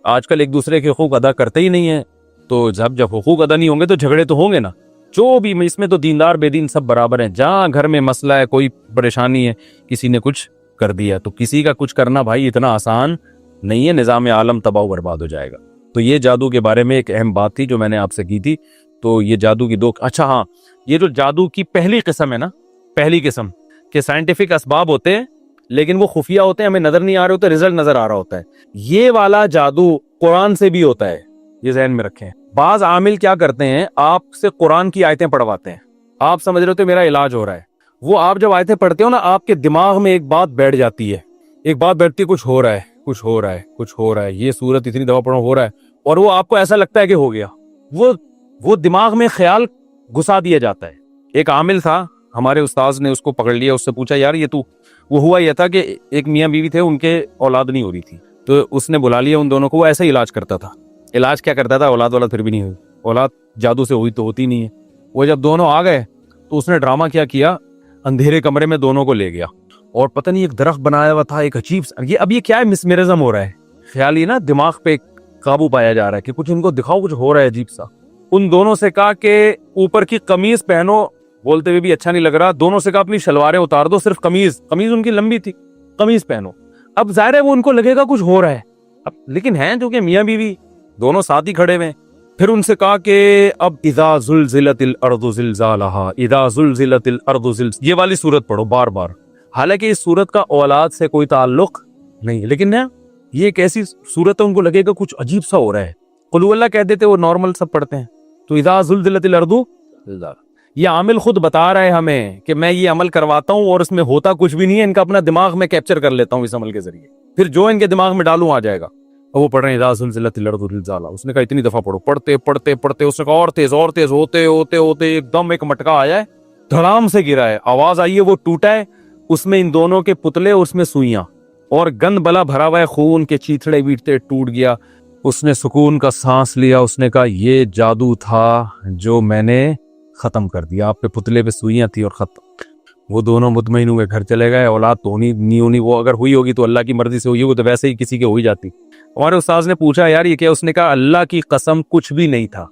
آج کل ایک دوسرے کے حقوق ادا کرتے ہی نہیں ہیں، تو جب حقوق ادا نہیں ہوں گے تو جھگڑے تو ہوں گے نا. جو بھی اس میں تو دیندار بے دین سب برابر ہیں. جہاں گھر میں مسئلہ ہے، کوئی پریشانی ہے، کسی نے کچھ کر دیا تو کسی کا کچھ کرنا بھائی اتنا آسان نہیں ہے. نظام عالم تباہ و برباد ہو جائے گا. تو یہ جادو کے بارے میں ایک اہم بات تھی جو میں نے آپ سے کی تھی. تو یہ جادو کی دو. اچھا ہاں، یہ جو جادو کی پہلی قسم ہے نا، پہلی قسم کہ سائنٹیفک اسباب ہوتے ہیں لیکن وہ خفیہ ہوتے ہیں، ہمیں نظر نہیں آ رہے ہوتے، رزلٹ نظر آ رہا ہوتا ہے. یہ والا جادو قرآن سے بھی ہوتا ہے، یہ ذہن میں رکھیں. بعض عامل کیا کرتے ہیں، آپ سے قرآن کی آیتیں پڑھواتے ہیں. آپ سمجھ رہے ہوتے میرا علاج ہو رہا ہے. وہ آپ جب آیتیں پڑھتے ہو نا، آپ کے دماغ میں ایک بات بیٹھ جاتی ہے، ایک بات بیٹھتی ہے، کچھ ہو رہا ہے، کچھ ہو رہا ہے، کچھ ہو رہا ہے، یہ صورت اتنی دفعہ پڑھو ہو رہا ہے، اور وہ آپ کو ایسا لگتا ہے کہ ہو گیا. وہ دماغ میں خیال گھسا دیا جاتا ہے. ایک عامل تھا ہمارے استاذ نے اس کو پکڑ لیا، اس سے پوچھا یار یہ تو وہ ہوا یہ تھا کہ ایک میاں بیوی تھے، ان کے اولاد نہیں ہو رہی تھی، تو اس نے بلا لیا ان دونوں کو. وہ ایسا ہی علاج کرتا تھا. علاج کیا کرتا تھا، اولاد والا پھر بھی نہیں ہوئی. اولاد جادو سے ہوئی تو ہوتی نہیں ہے. وہ جب دونوں آ گئے تو اس نے ڈرامہ کیا اندھیرے کمرے میں دونوں کو لے گیا اور پتہ نہیں ایک درخت بنایا ہوا تھا، ایک عجیب اب یہ کیا ہے، مسمرزم ہو رہا ہے. خیالی نا دماغ پہ قابو پایا جا رہا ہے کہ کچھ ان کو دکھاؤ، کچھ ہو رہا ہے عجیب سا. ان دونوں سے کہا کہ اوپر کی قمیض پہنو، بولتے ہوئے بھی اچھا نہیں لگ رہا. دونوں سے کہا اپنی شلواریں اتار دو، صرف قمیض ان کی لمبی تھی، قمیض پہنو. اب ظاہر ہے وہ ان کو لگے گا کچھ ہو رہا ہے، اب لیکن ہیں جو کہ میاں بیوی دونوں ساتھ ہی کھڑے ہوئے. پھر ان سے کہا کہ اب اذا زلزلت الارض زلزالہا، اذا زلزلت الارض یہ والی سورت پڑھو بار بار. حالانکہ اس سورت کا اولاد سے کوئی تعلق نہیں ہے، لیکن یہ ایک ایسی سورت ہے ان کو لگے گا کچھ عجیب سا ہو رہا ہے. قل هو اللہ کہہ دیتے، وہ نارمل سب پڑھتے ہیں. تو اذا زلزلت الارض، یہ عامل خود بتا رہا ہے ہمیں کہ میں یہ عمل کرواتا ہوں اور اس میں ہوتا کچھ بھی نہیں ہے، ان کا اپنا دماغ میں کیپچر کر لیتا ہوں اس عمل کے ذریعے، پھر جو ان کے دماغ میں ڈالوں آ جائے گا. اور وہ پڑھ رہے ہیں اذا زلزلت الارض زلزالہا. اس نے کہا اتنی دفعہ پڑھو. پڑھتے اس نے کہا اور تیز ہوتے ایک دم ایک مٹکا آیا ہے، دھڑام سے گرا ہے، آواز آئی ہے، وہ ٹوٹا ہے. اس میں ان دونوں کے پتلے، اس میں سوئیاں اور گند بلا بھرا ہوا ہے خون کے چیتھڑے ویٹتے، ٹوٹ گیا. اس نے سکون کا سانس لیا. اس نے کہا یہ جادو تھا جو میں نے ختم کر دیا، آپ پہ پتلے پہ سوئیاں تھی اور ختم. وہ دونوں مطمئن ہوئے، گھر چلے گئے. اولاد تو نہیں ہونی، وہ اگر ہوئی ہوگی تو اللہ کی مرضی سے ہوئی ہوگی، تو ویسے ہی کسی کے ہو ہی جاتی. ہمارے استاذ نے پوچھا یار یہ کیا؟ اس نے کہا اللہ کی قسم کچھ بھی نہیں تھا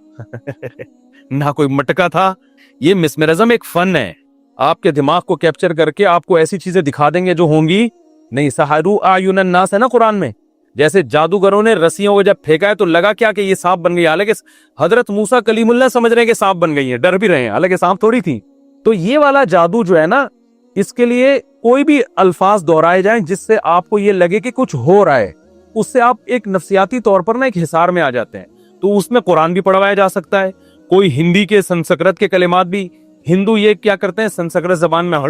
نہ کوئی مٹکا تھا. یہ مسمرزم ایک فن ہے، آپ کے دماغ کو کیپچر کر کے آپ کو ایسی چیزیں دکھا دیں گے جو ہوں گی نہیں. سحروا اعین الناس ہے نا قرآن میں، جیسے جادوگروں نے رسیوں کو جب پھینکا ہے تو لگا کیا کہ یہ سانپ بن گئی. حالانکہ حضرت موسیٰ کلیم اللہ سمجھ رہے ہیں کہ سانپ بن گئی ہیں، ڈر بھی رہے ہیں، حالانکہ سانپ تھوڑی تھی. تو یہ والا جادو جو ہے نا، اس کے لیے کوئی بھی الفاظ دہرائے جائیں جس سے آپ کو یہ لگے کہ کچھ ہو رہا ہے، اس سے آپ ایک نفسیاتی طور پر نا ایک حصار میں آ جاتے ہیں. تو اس میں قرآن بھی پڑھوایا جا سکتا ہے. کوئی ہندی کے سنسکرت کے کلمات بھی، ہندو یہ کیا کرتے ہیں سنسکرت زبان میں وہ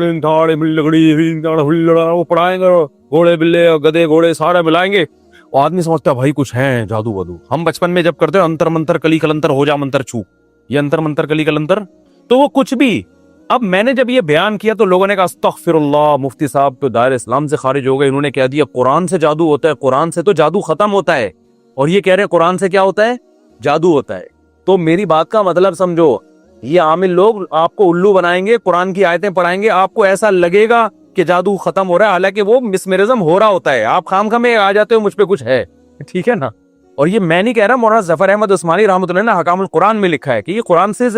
پڑھائیں گے، گھوڑے بلے گدے گھوڑے سارے ملائیں گے. وہ آدمی سمجھتا ہے بھائی کچھ ہے جادو ودو. ہم بچپن میں جب کرتے ہیں انتر منتر کلی کلنتر ہو جا منتر چھو، یہ انتر منتر کلی کلنتر، تو وہ کچھ بھی. اب میں نے جب یہ بیان کیا تو لوگوں نے کہا استغفر اللہ، مفتی صاحب تو دائرہ اسلام سے خارج ہو گئے. انہوں نے کہہ دیا قرآن سے جادو ہوتا ہے، قرآن سے تو جادو ختم ہوتا ہے، اور یہ کہہ رہے ہیں قرآن سے کیا ہوتا ہے، جادو ہوتا ہے. تو میری بات کا مطلب سمجھو، یہ عامل لوگ آپ کو الو بنائیں گے، قرآن کی آیتیں پڑھائیں گے، آپ کو ایسا لگے گا کہ جادو ختم ہو رہا ہے، حالانکہ وہ مسمرزم ہو رہا ہوتا ہے. آپ خام میں آ جاتے ہو مجھ پہ کچھ ہے، ٹھیک ہے نا. اور یہ میں نہیں کہہ رہا، مولانا ظفر احمد عثمانی رحمۃ اللہ نے حکام القرآن میں لکھا ہے کہ یہ قرآن سے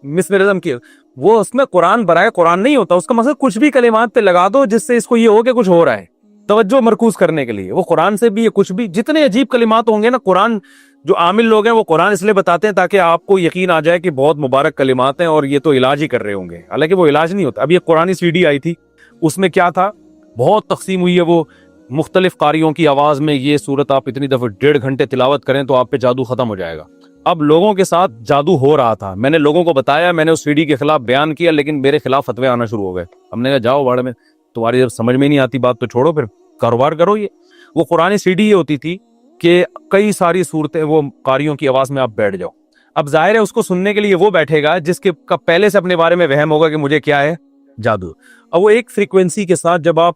مسمرزم کی، وہ اس میں قرآن برائے قرآن نہیں ہوتا. اس کا مقصد کچھ بھی کلمات پہ لگا دو جس سے اس کو یہ ہو کہ کچھ ہو رہا ہے، توجہ مرکوز کرنے کے لیے. وہ قرآن سے بھی یہ کچھ بھی جتنے عجیب کلمات ہوں گے نا، قرآن جو عامل لوگ ہیں وہ قرآن اس لیے بتاتے ہیں تاکہ آپ کو یقین آ جائے کہ بہت مبارک کلمات ہیں اور یہ تو علاج ہی کر رہے ہوں گے، حالانکہ وہ علاج نہیں ہوتا. اب یہ قرآن سی ڈی آئی تھی، اس میں کیا تھا، بہت تقسیم ہوئی ہے وہ مختلف قاریوں کی آواز میں. یہ سورت آپ اتنی دفعہ 1.5 گھنٹے تلاوت کریں تو آپ پہ جادو ختم ہو جائے گا. اب لوگوں کے ساتھ جادو ہو رہا تھا، میں نے لوگوں کو بتایا، میں نے اس سی ڈی کے خلاف بیان کیا، لیکن میرے خلاف فتوے آنا شروع ہو گئے. ہم نے کہا جاؤ باڑ میں، تمہاری جب سمجھ میں نہیں آتی بات تو چھوڑو، پھر کاروبار کرو. یہ وہ قرآن سی ڈی یہ ہوتی تھی کہ کئی ساری صورتیں وہ قاریوں کی آواز میں آپ بیٹھ جاؤ. اب ظاہر ہے اس کو سننے کے لیے وہ بیٹھے گا جس کے کا پہلے سے اپنے بارے میں وہم ہوگا کہ مجھے کیا ہے، جادو. اب وہ ایک فریکوینسی کے ساتھ جب آپ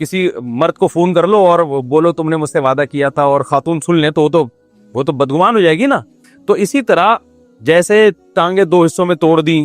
کسی مرد کو فون کر لو اور بولو تم نے مجھ سے وعدہ کیا تھا، اور خاتون سن لیں تو وہ تو بدگمان ہو جائے گی نا. تو اسی طرح جیسے ٹانگیں دو حصوں میں توڑ دی،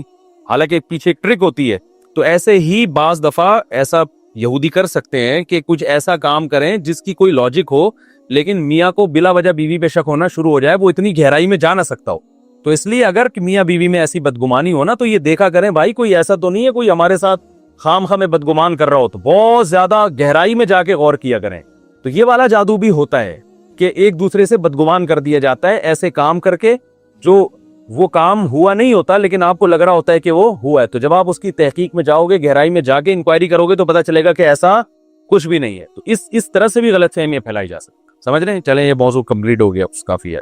حالانکہ پیچھے ایک ٹرک ہوتی ہے، تو ایسے ہی بعض دفعہ ایسا یہودی کر سکتے ہیں کہ کچھ ایسا کام کریں جس کی کوئی لاجک ہو، لیکن میاں کو بلا وجہ بیوی پہ شک ہونا شروع ہو جائے، وہ اتنی گہرائی میں جا نہ سکتا ہو. تو اس لیے اگر میاں بیوی میں ایسی بدگمانی ہو نا، تو یہ دیکھا کریں بھائی کوئی ایسا تو نہیں ہے کوئی ہمارے ساتھ خام خواہ میں بدگمان کر رہا ہو، تو بہت زیادہ گہرائی میں جا کے غور کیا کریں. تو یہ والا جادو بھی ہوتا ہے کہ ایک دوسرے سے بدگمان کر دیا جاتا ہے ایسے کام کر کے جو وہ کام ہوا نہیں ہوتا لیکن آپ کو لگ رہا ہوتا ہے کہ وہ ہوا ہے. تو جب آپ اس کی تحقیق میں جاؤ گے، گہرائی میں جا کے انکوائری کرو گے، تو پتہ چلے گا کہ ایسا کچھ بھی نہیں ہے. تو اس طرح سے بھی غلط فہمیاں پھیلائی جا سکتی. سمجھ رہے ہیں؟ چلیں یہ موضوع کمپلیٹ ہو گیا، کافی ہے.